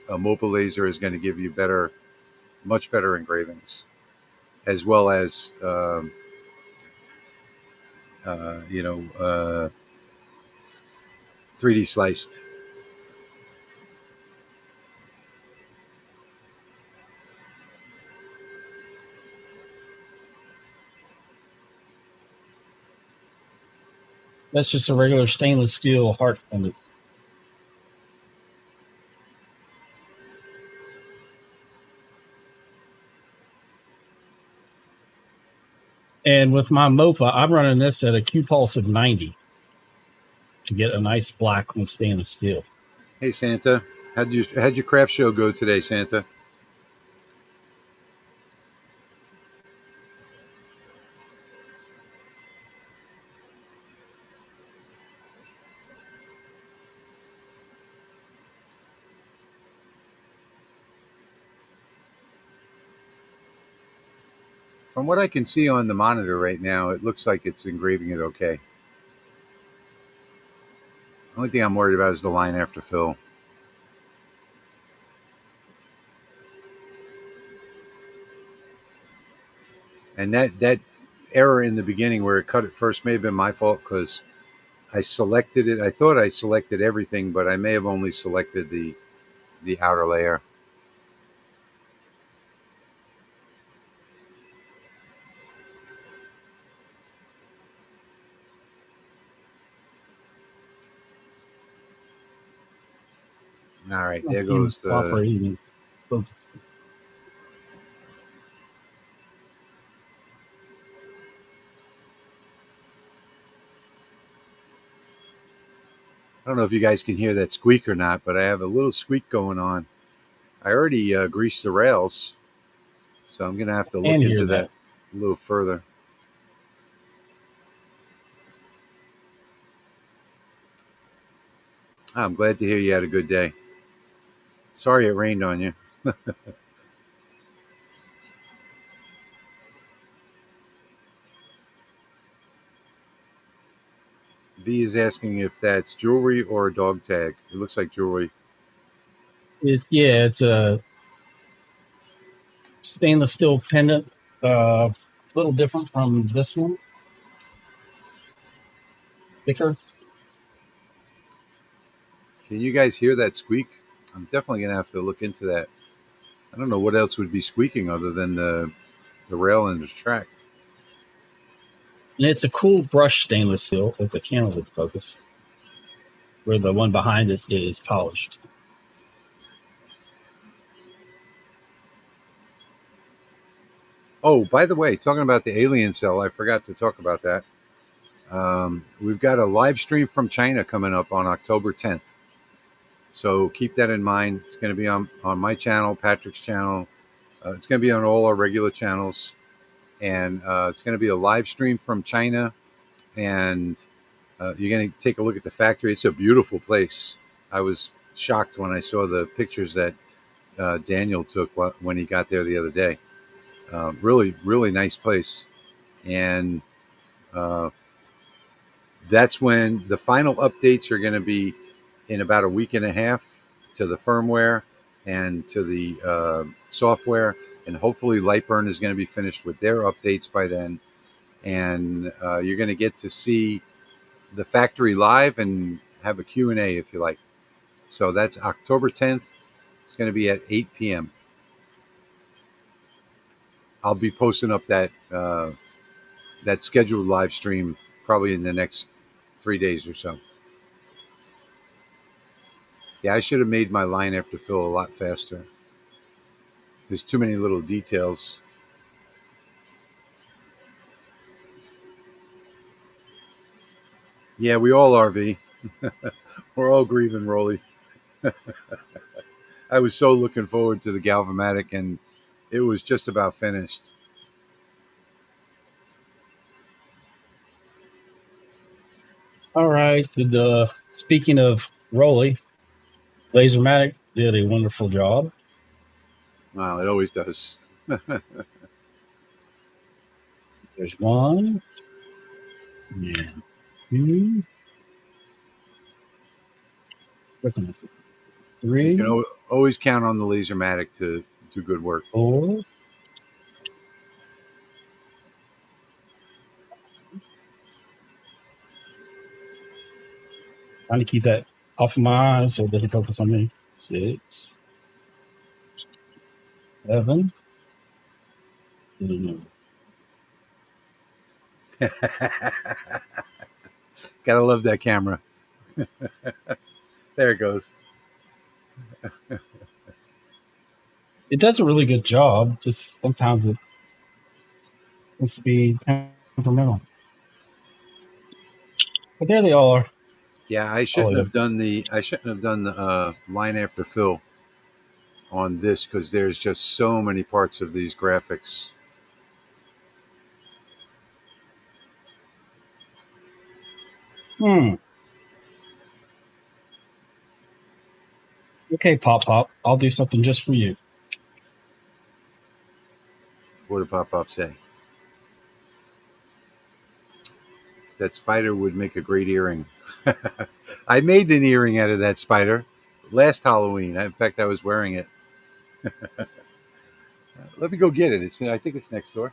a MOPA laser is going to give you much better engravings, as well as, 3D sliced. That's just a regular stainless steel heart pendant. And with my MOFA, I'm running this at a Q pulse of 90 to get a nice black on stainless steel. Hey Santa, how'd your craft show go today, Santa? From what I can see on the monitor right now, it looks like it's engraving it okay. The only thing I'm worried about is the line after fill. And that error in the beginning where it cut it first may have been my fault because I selected it. I thought I selected everything, but I may have only selected the outer layer. All right, there goes the. I don't know if you guys can hear that squeak or not, but I have a little squeak going on. I already greased the rails, so I'm going to have to look into that a little further. I'm glad to hear you had a good day. Sorry it rained on you. V is asking if that's jewelry or a dog tag. It looks like jewelry. It's a stainless steel pendant. A little different from this one. Thicker. Can you guys hear that squeak? I'm definitely going to have to look into that. I don't know what else would be squeaking other than the rail and the track. And it's a cool brush stainless steel with a candlelit focus, where the one behind it is polished. Oh, by the way, talking about the alien cell, I forgot to talk about that. We've got a live stream from China coming up on October 10th. So keep that in mind. It's going to be on my channel, Patrick's channel. It's going to be on all our regular channels. And it's going to be a live stream from China. And you're going to take a look at the factory. It's a beautiful place. I was shocked when I saw the pictures that Daniel took when he got there the other day. Really, really nice place. And that's when the final updates are going to be in about a week and a half to the firmware and to the software. And hopefully Lightburn is going to be finished with their updates by then. And you're going to get to see the factory live and have a Q&A if you like. So that's October 10th. It's going to be at 8 p.m. I'll be posting up that scheduled live stream probably in the next 3 days or so. Yeah, I should have made my line after fill a lot faster. There's too many little details. Yeah, we all are, V. We're all grieving, Rolly. I was so looking forward to the Galvamatic, and it was just about finished. All right. Speaking of Rolly, Lasermatic did a wonderful job. Wow, it always does. There's one. Yeah. Two. Three. You can always count on the Lasermatic to do good work. 4. Trying to keep that off of my eyes so it doesn't focus on me. 6. 7. 8. Gotta love that camera. There it goes. It does a really good job. Just sometimes it needs to be temperamental. But there they all are. Yeah, I shouldn't have done the line after fill on this because there's just so many parts of these graphics. Okay, Pop. I'll do something just for you. What did Pop say? That spider would make a great earring. I made an earring out of that spider last Halloween. In fact, I was wearing it. Let me go get it. I think it's next door.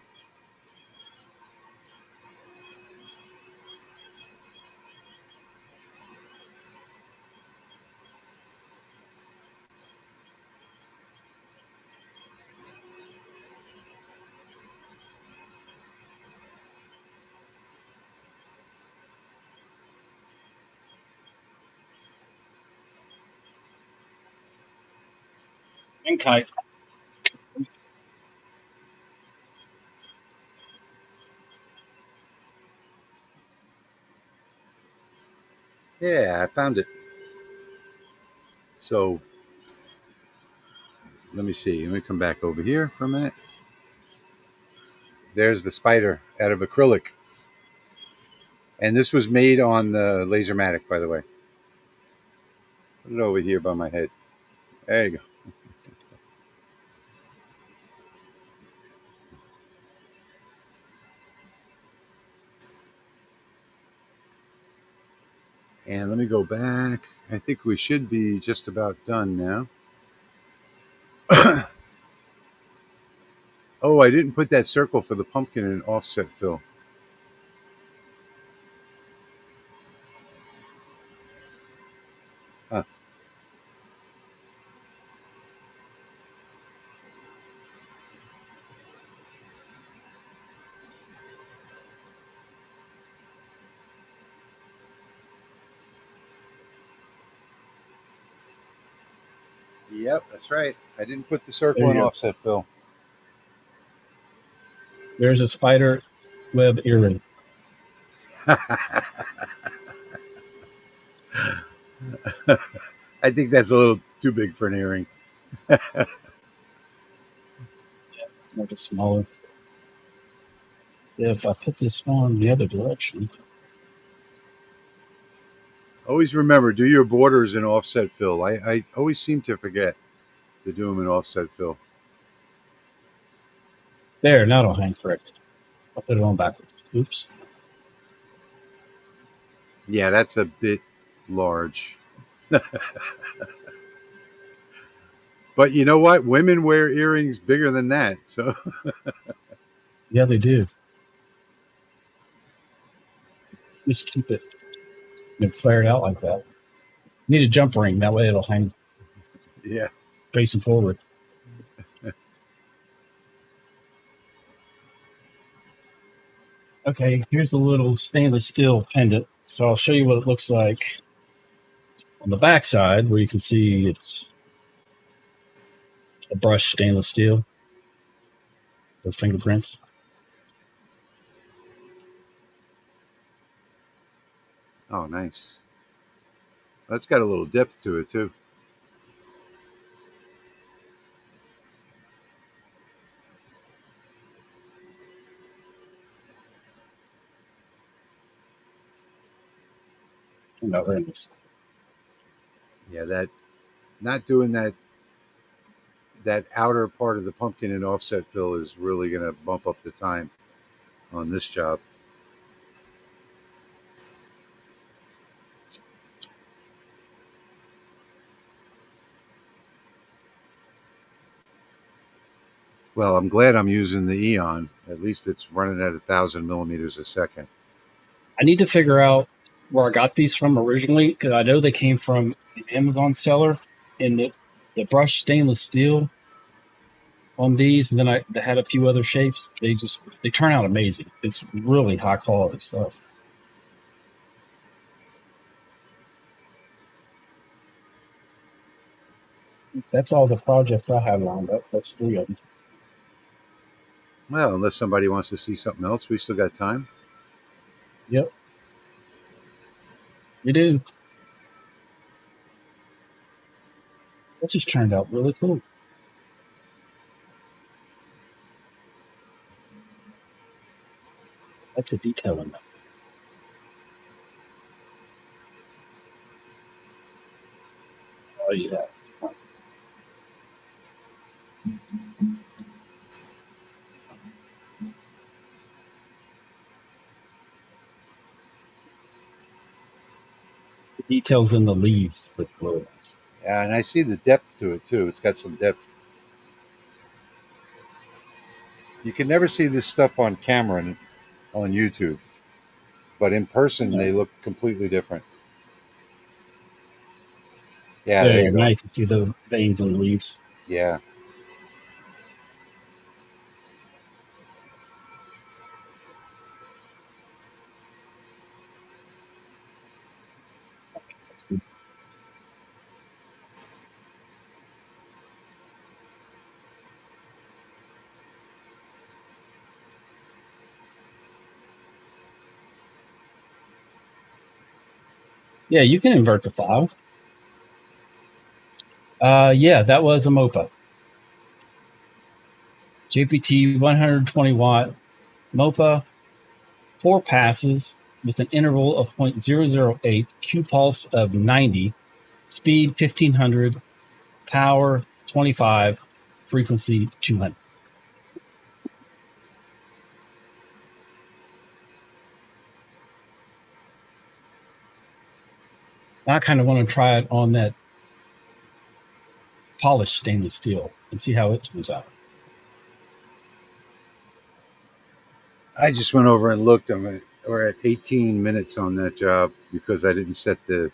Hang tight. Yeah, I found it. So let me see. Let me come back over here for a minute. There's the spider out of acrylic. And this was made on the Lasermatic, by the way. Put it over here by my head. There you go. And let me go back. I think we should be just about done now. Oh, I didn't put that circle for the pumpkin in offset fill. Huh. Yep, that's right. I didn't put the circle in offset fill. There's a spider web earring. I think that's a little too big for an earring. Make it smaller. If I put this on the other direction. Always remember, do your borders in offset fill. I always seem to forget to do them in offset fill. There, now it'll hang correctly. I'll put it on backwards. Oops. Yeah, that's a bit large. But you know what? Women wear earrings bigger than that. So yeah, they do. Just keep it flared out like that. Need a jump ring. That way it'll hang. Yeah. Facing forward. Okay, here's the little stainless steel pendant. So I'll show you what it looks like on the back side, where you can see it's a brushed stainless steel with fingerprints. Oh, nice. That's got a little depth to it too. No, very nice. Yeah, that not doing that outer part of the pumpkin in offset fill is really going to bump up the time on this job. Well, I'm glad I'm using the Eon. At least it's running at 1,000 millimeters a second. I need to figure out where I got these from originally, because I know they came from an Amazon seller, and the brushed stainless steel on these, and then they had a few other shapes. They turn out amazing. It's really high quality stuff. That's all the projects I have lined up. That's 3 of them. Well, unless somebody wants to see something else, we still got time. Yep, we do. That just turned out really cool. I like the detail in that. Oh, yeah. The details in the leaves look really nice. Yeah, and I see the depth to it too. It's got some depth. You can never see this stuff on camera on YouTube, but in person they look completely different. Yeah, there Yeah, you now go. you can see the veins in the leaves. Yeah. That's good. Yeah, you can invert the file. Yeah, that was a MOPA. JPT 120 watt MOPA, 4 passes with an interval of 0.008, Q pulse of 90, speed 1500, power 25, frequency 200. I kind of want to try it on that polished stainless steel and see how it turns out. I just went over and looked. We're at 18 minutes on that job because I didn't set the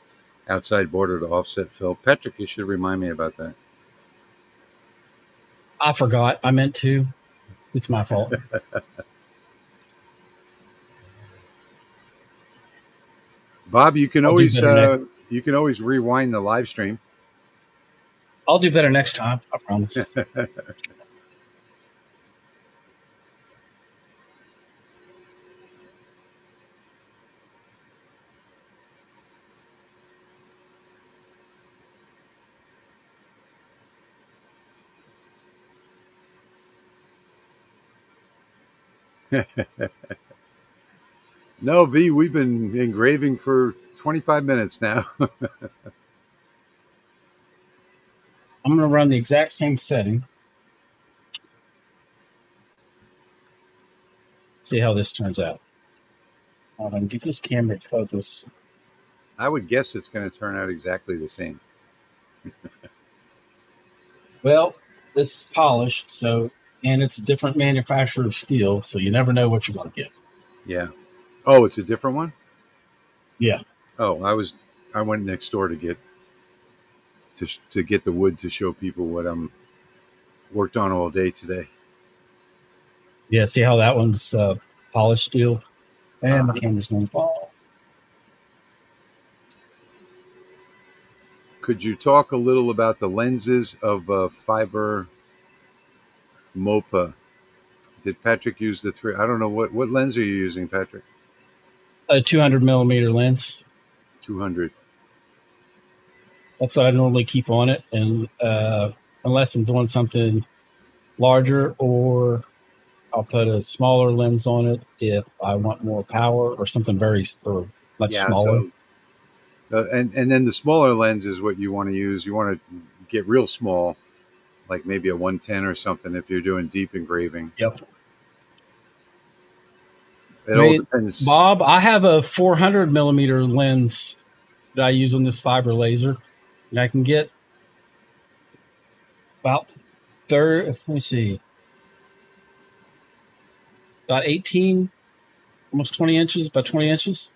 outside border to offset fill. Patrick, you should remind me about that. I forgot. I meant to. It's my fault. Bob, you can I'll do always better rewind the live stream. I'll do better next time. I promise. No, V, we've been engraving for 25 minutes now. I'm going to run the exact same setting. See how this turns out. I'm going to get this camera to focus. I would guess it's going to turn out exactly the same. Well, this is polished, and it's a different manufacturer of steel, so you never know what you're going to get. Yeah. Oh, it's a different one? Yeah. Oh, I went next door to get the wood to show people what I'm worked on all day today. Yeah, see how that one's polished steel? And my camera's going to fall. Could you talk a little about the lenses of fiber MOPA? Did Patrick use the three? I don't know what lens are you using, Patrick? A 200 millimeter lens. 200. That's what I normally keep on it, and unless I'm doing something larger, or I'll put a smaller lens on it if I want more power or something much smaller. So, and then the smaller lens is what you want to use. You want to get real small, like maybe a 110 or something if you're doing deep engraving. Yep. All depends. Bob, I have a 400 millimeter lens that I use on this fiber laser, and I can get about let me see, about 18, almost 20 inches, about 20 inches.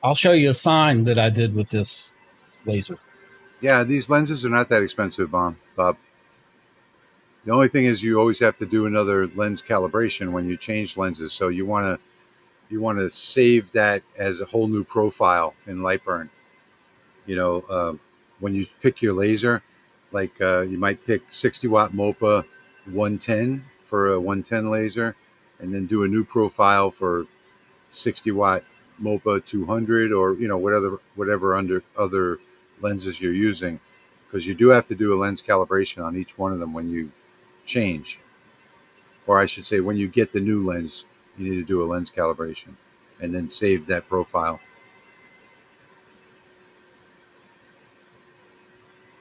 I'll show you a sign that I did with this laser. Yeah, these lenses are not that expensive, Bob. The only thing is you always have to do another lens calibration when you change lenses. So you want to save that as a whole new profile in Lightburn. when you pick your laser, like you might pick 60 watt MOPA 110 for a 110 laser, and then do a new profile for 60 watt MOPA 200, or whatever under other lenses you're using, because you do have to do a lens calibration on each one of them when you change, or I should say when you get the new lens, you need to do a lens calibration and then save that profile.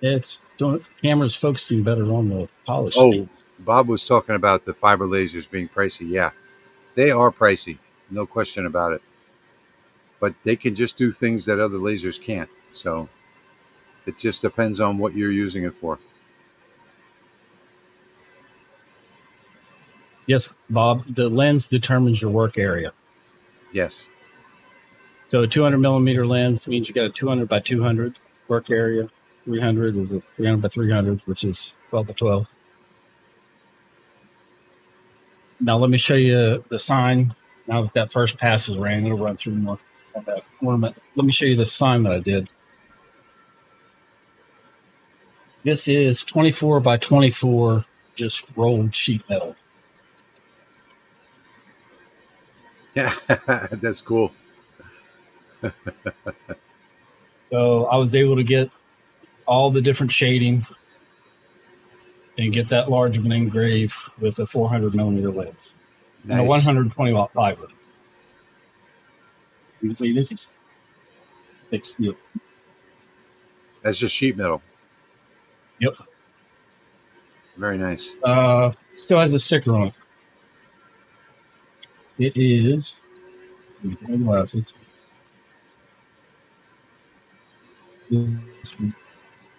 It's camera's focusing better on the polish Oh, speeds. Bob was talking about the fiber lasers being pricey. Yeah, they are pricey, no question about it. But they can just do things that other lasers can't. So it just depends on what you're using it for. Yes, Bob, the lens determines your work area. Yes. So a 200 millimeter lens means you got a 200 by 200 work area. 300 is a 300 by 300, which is 12 by 12. Now let me show you the sign. Now that first pass is ran, it'll run through more of that ornament. Let me show you the sign that I did. This is 24 by 24, just rolled sheet metal. Yeah, that's cool. So I was able to get all the different shading and get that large of an engrave with a 400 millimeter lens and a Nice. 120 watt plywood. You can see this is thick steel. That's just sheet metal. Yep. Very nice. Still has a sticker on it. It is. Glasses.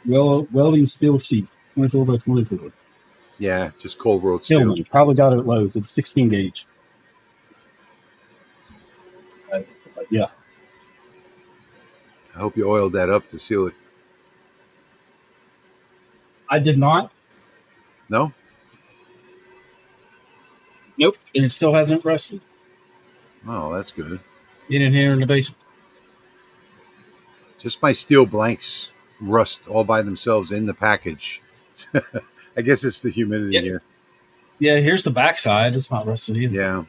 Welding steel sheet, 24 by 24. Yeah, just cold rolled steel. Hillman, probably got it at Lowe's. It's 16 gauge. Yeah. I hope you oiled that up to seal it. I did not. No? Nope. And it still hasn't rusted. Oh, that's good. In here in the basement. Just my steel blanks rust all by themselves in the package. I guess it's the humidity here. Yeah, here's the backside. It's not rusted either. Yeah.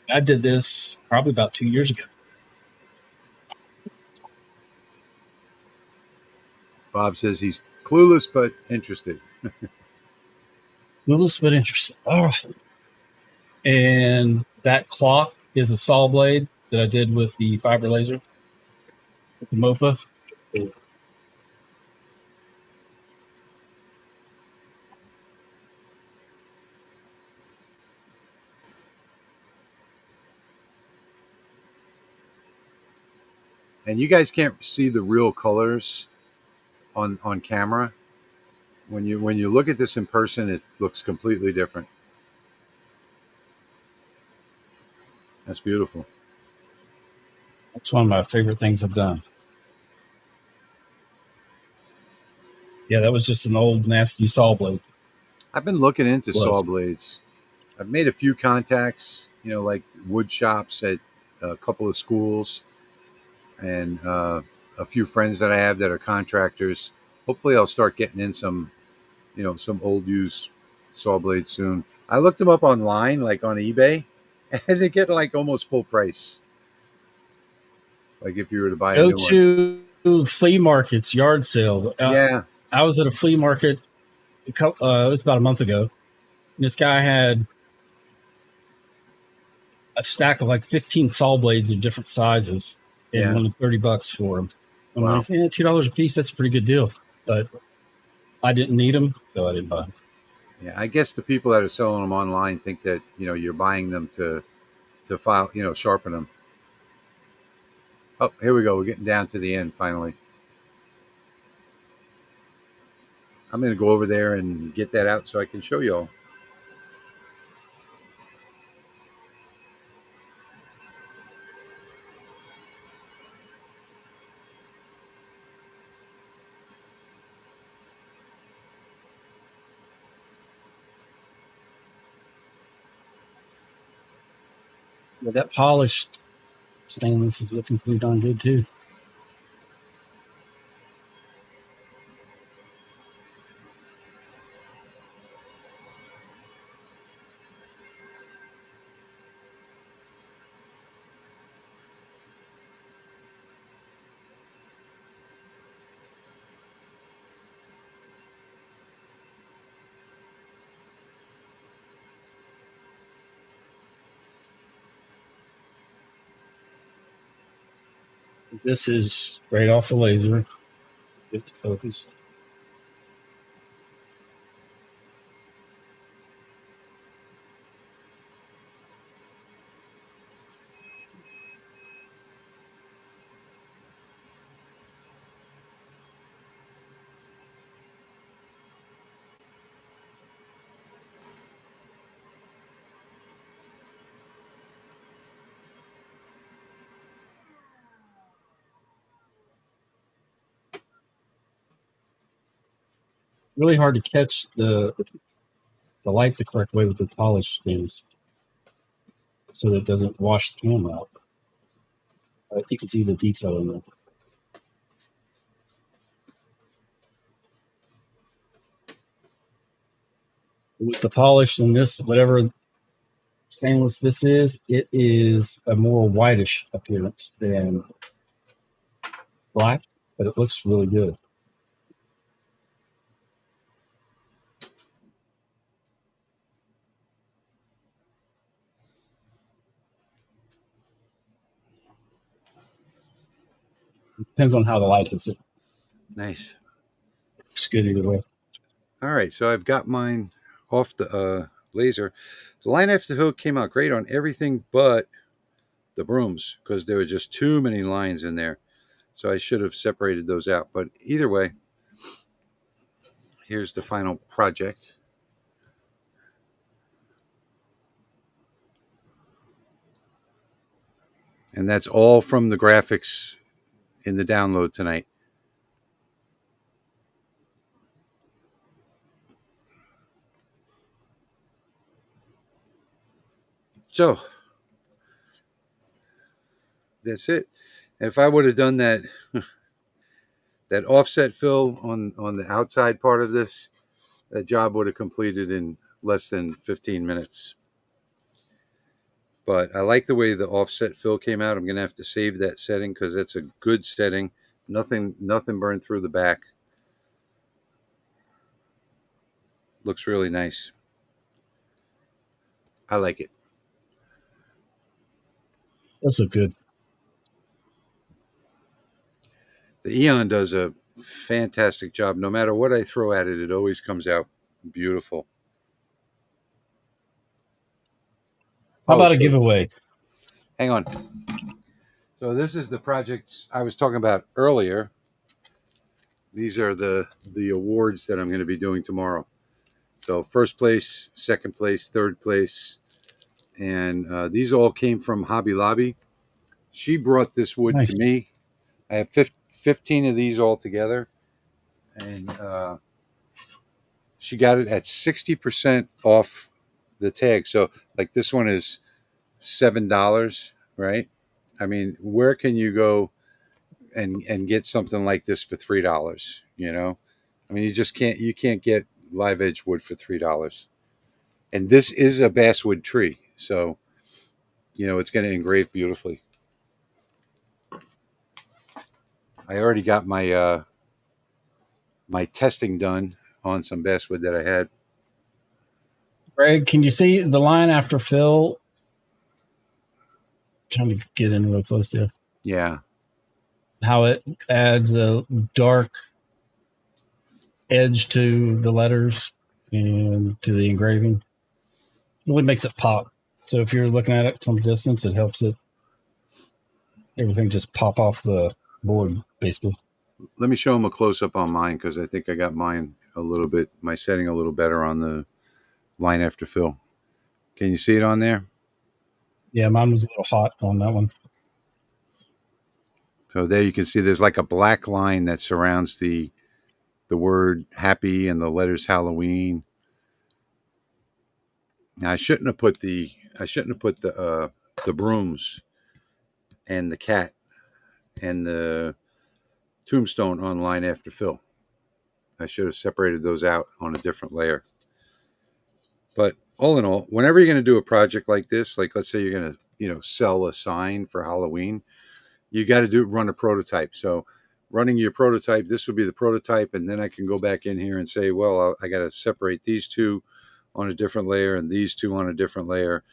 I did this probably about 2 years ago. Bob says he's clueless but interested. Clueless but interested. All right. And that clock is a saw blade that I did with the fiber laser, with the MOPA. And you guys can't see the real colors on camera. When you look at this in person, it looks completely different. That's beautiful. That's one of my favorite things I've done. Yeah, that was just an old nasty saw blade. I've been looking into saw blades. I've made a few contacts, like wood shops at a couple of schools, and a few friends that I have that are contractors. Hopefully I'll start getting in some old used saw blades soon. I looked them up online, like on eBay, and they get like almost full price. Like if you were to buy a new one. Go to flea markets, yard sale. Yeah. I was at a flea market, it was about a month ago, and this guy had a stack of like 15 saw blades of different sizes and wanted $30 for them. I'm like, $2 a piece, that's a pretty good deal. But I didn't need them, so I didn't buy them. Yeah, I guess the people that are selling them online think that you're buying them to file, sharpen them. Oh, here we go. We're getting down to the end finally. I'm going to go over there and get that out so I can show you all. Yeah, that polished stainless is looking pretty darn good too. This is straight off the laser. Get to focus. Really hard to catch the light the correct way with the polish skins, so that it doesn't wash the camera out. You can see the detail in there. With the polish and this, whatever stainless this is, it is a more whitish appearance than black, but it looks really good. Depends on how the light hits it. Nice. Looks good either way. All right, so I've got mine off the laser. The line after fill came out great on everything but the brooms, because there were just too many lines in there. So I should have separated those out. But either way, here's the final project. And that's all from the graphics in the download tonight. So that's it. If I would have done that that offset fill on the outside part of this, that job would have completed in less than 15 minutes. But I like the way the offset fill came out. I'm going to have to save that setting because that's a good setting. Nothing burned through the back. Looks really nice. I like it. Those look good. The Eon does a fantastic job. No matter what I throw at it, it always comes out beautiful. How about a giveaway? Hang on. So this is the project I was talking about earlier. These are the awards that I'm going to be doing tomorrow. So first place, second place, third place. And these all came from Hobby Lobby. She brought this wood Nice. to me. I have 15 of these all together. And she got it at 60% off the tag. So like this one is $7, right? I mean, where can you go and get something like this for $3? You know, I mean, you can't get live edge wood for $3. And this is a basswood tree, so you know it's going to engrave beautifully. I already got my my testing done on some basswood that I had. Greg, can you see the line after fill? Trying to get in real close there. Yeah. How it adds a dark edge to the letters and to the engraving. It really makes it pop. So if you're looking at it from a distance, it helps it everything just pop off the board, basically. Let me show them a close up on mine because I think I got mine a little bit, my setting a little better on the line after fill. Can you see it on there? Yeah, mine was a little hot on that one. So there you can see there's like a black line that surrounds the word happy and the letters Halloween. Now, I shouldn't have put the brooms and the cat and the tombstone on line after fill. I should have separated those out on a different layer. But all in all, whenever you're going to do a project like this, like let's say you're going to, you know, sell a sign for Halloween, you got to run a prototype. So running your prototype, this would be the prototype, and then I can go back in here and say, well, I got to separate these two on a different layer and these two on a different layer,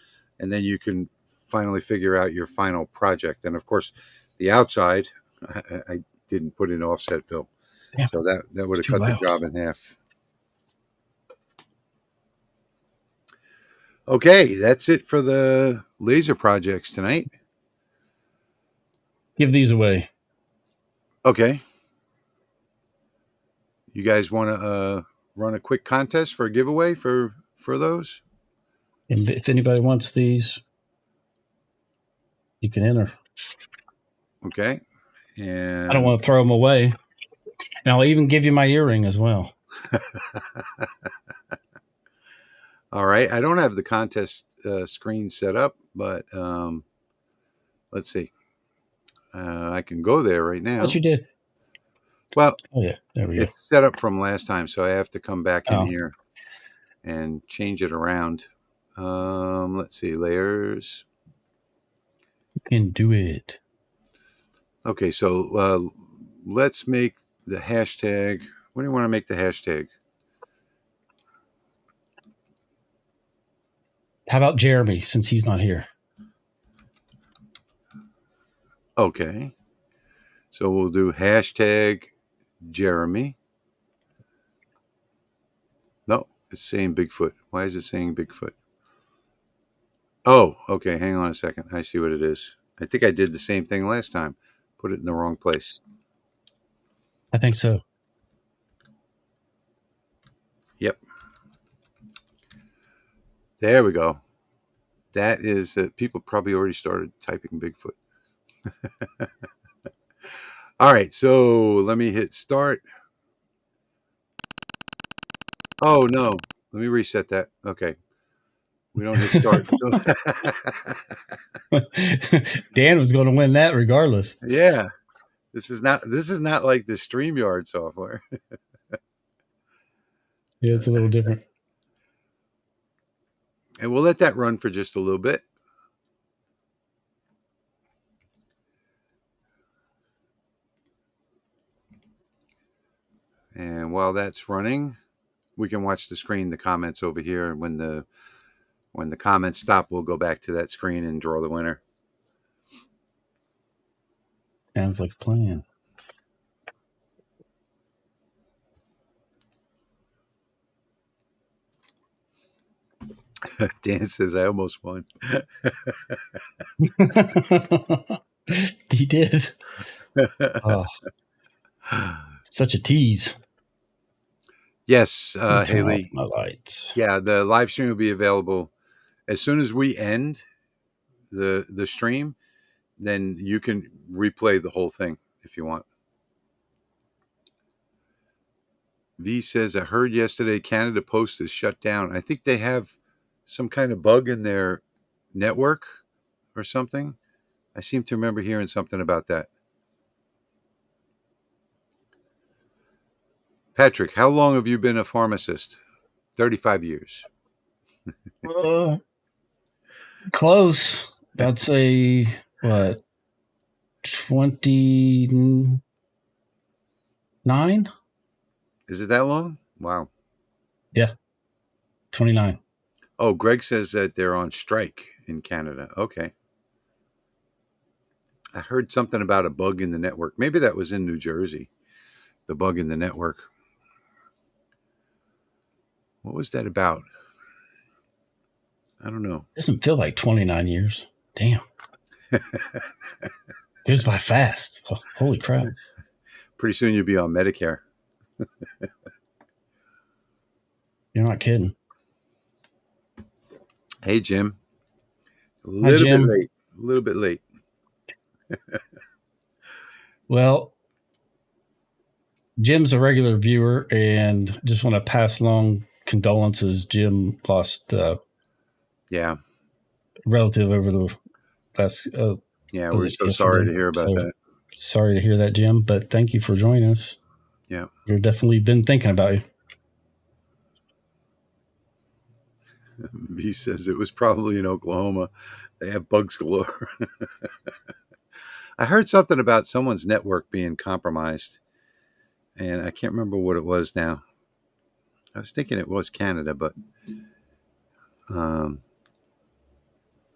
and then you can finally figure out your final project. And of course, the outside, I didn't put in offset fill. Yeah, So that would it's have too cut the loud. job in half. Okay, that's it for the laser projects tonight. Give these away. Okay. You guys want to run a quick contest for a giveaway for those? And if anybody wants these, you can enter. Okay. And I don't want to throw them away. And I'll even give you my earring as well. all right. I don't have the contest screen set up, but let's see. I can go there right now. What you did? Well, Oh yeah, there we go. it's set up from last time, so I have to come back in Oh. here and change it around. Let's see, layers. You can do it. Okay, so let's make the hashtag. What do you want to make the hashtag? How about Jeremy, since he's not here? Okay, so we'll do hashtag Jeremy. No, it's saying Bigfoot. Why is it saying Bigfoot? Oh, okay. Hang on a second. I see what it is. I think I did the same thing last time. Put it in the wrong place. I think so. Yep. There we go. That is people probably already started typing Bigfoot. All right, so let me hit start. Oh no, let me reset that. Okay, we don't hit start. Dan was going to win that regardless. Yeah, this is not like the StreamYard software. Yeah, it's a little different. And we'll let that run for just a little bit. And while that's running, we can watch the screen, the comments over here. And when the comments stop, we'll go back to that screen and draw the winner. Sounds like a plan. Dan says, I almost won. He did. Oh, such a tease. Yes, Haley. My lights. Yeah, the live stream will be available as soon as we end the stream. Then you can replay the whole thing if you want. V says, I heard yesterday Canada Post is shut down. I think they have some kind of bug in their network or something. I seem to remember hearing something about that. Patrick, how long have you been a pharmacist? 35 years. Close. I'd say, what, 29? Is it that long? Wow. Yeah, 29. Oh, Greg says that they're on strike in Canada. Okay. I heard something about a bug in the network. Maybe that was in New Jersey, the bug in the network. What was that about? I don't know. Doesn't feel like 29 years. Damn. Goes by fast. Oh, holy crap. Pretty soon you'll be on Medicare. You're not kidding. Hey, Jim. A Hi, little Jim. bit late. A little bit late. Well, Jim's a regular viewer, and just want to pass along condolences. Jim lost Yeah. relative over the last. Yeah, we're so sorry to hear about that. Sorry to hear that, Jim. But thank you for joining us. Yeah, we've definitely been thinking about you. He says it was probably in Oklahoma. They have bugs galore. I heard something about someone's network being compromised, and I can't remember what it was now. I was thinking it was Canada, but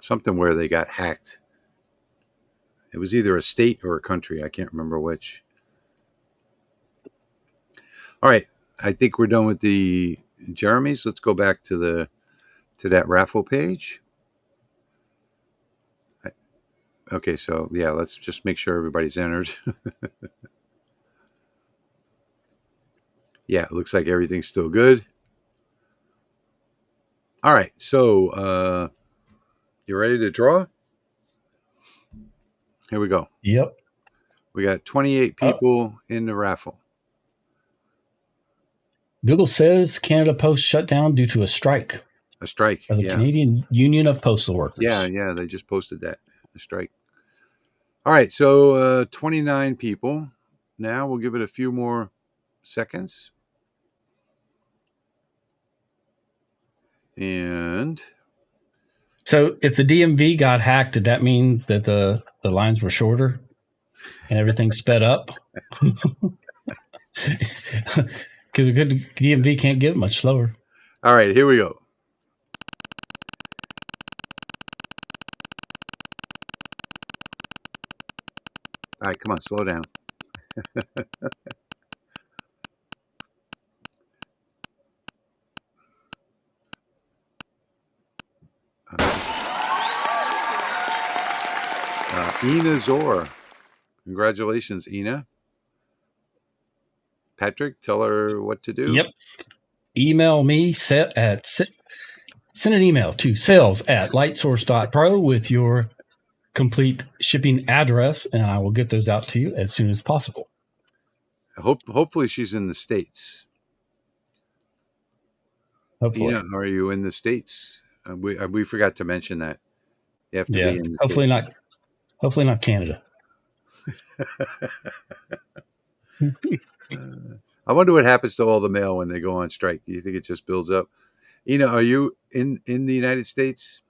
something where they got hacked. It was either a state or a country. I can't remember which. All right. I think we're done with the Jeremy's. Let's go back to that raffle page. Okay, so yeah, let's just make sure everybody's entered. Yeah, it looks like everything's still good. All right, so you ready to draw? Here we go. Yep. We got 28 people in the raffle. Google says Canada Post shut down due to a strike. A strike. Of the Canadian Union of Postal Workers. Yeah, they just posted that. A strike. All right, so 29 people. Now we'll give it a few more seconds. And so if the DMV got hacked, did that mean that the lines were shorter and everything sped up? Because a good DMV can't get much slower. All right, here we go. All right, come on, slow down. Ina Zor. Congratulations, Ina. Patrick, tell her what to do. Yep. Email me, send an email to sales@lightsource.pro with your complete shipping address, and I will get those out to you as soon as possible. Hopefully she's in the States. Hopefully. Ina, are you in the States? We forgot to mention that. You have to be in the hopefully States. Hopefully not Canada. I wonder what happens to all the mail when they go on strike. Do you think it just builds up? Ina, are you in the United States?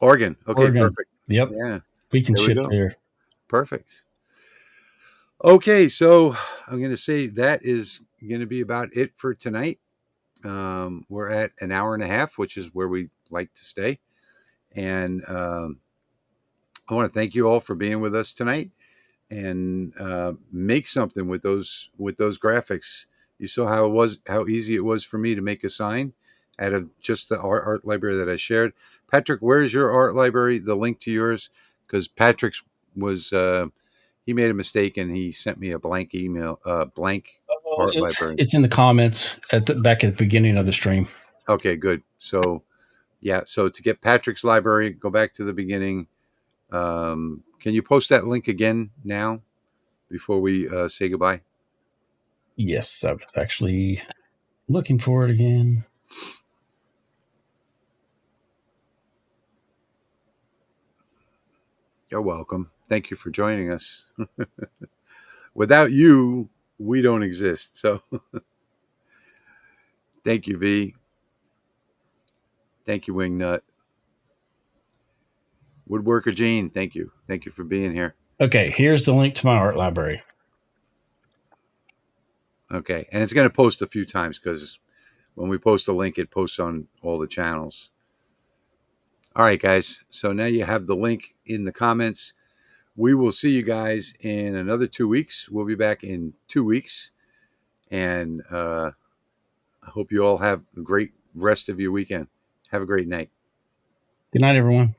Oregon. Okay, Oregon. perfect. Yep. Yeah. We can ship there. Perfect. Okay, so I'm going to say that is going to be about it for tonight. We're at an hour and a half, which is where we like to stay. And I want to thank you all for being with us tonight, and make something with those graphics. You saw how easy it was for me to make a sign out of just the art library that I shared. Patrick, where's your art library? The link to yours, because Patrick's was he made a mistake and he sent me a blank email, blank art library. It's in the comments back at the beginning of the stream. Okay, good. So yeah, so to get Patrick's library, go back to the beginning. Can you post that link again now before we say goodbye? Yes, I was actually looking for it again. You're welcome. Thank you for joining us. Without you, we don't exist. So thank you, V. Thank you, Wingnut. Woodworker Gene, thank you. Thank you for being here. Okay, here's the link to my art library. Okay, and it's going to post a few times because when we post a link, it posts on all the channels. All right, guys. So now you have the link in the comments. We will see you guys in another 2 weeks. We'll be back in 2 weeks. And I hope you all have a great rest of your weekend. Have a great night. Good night, everyone. Thank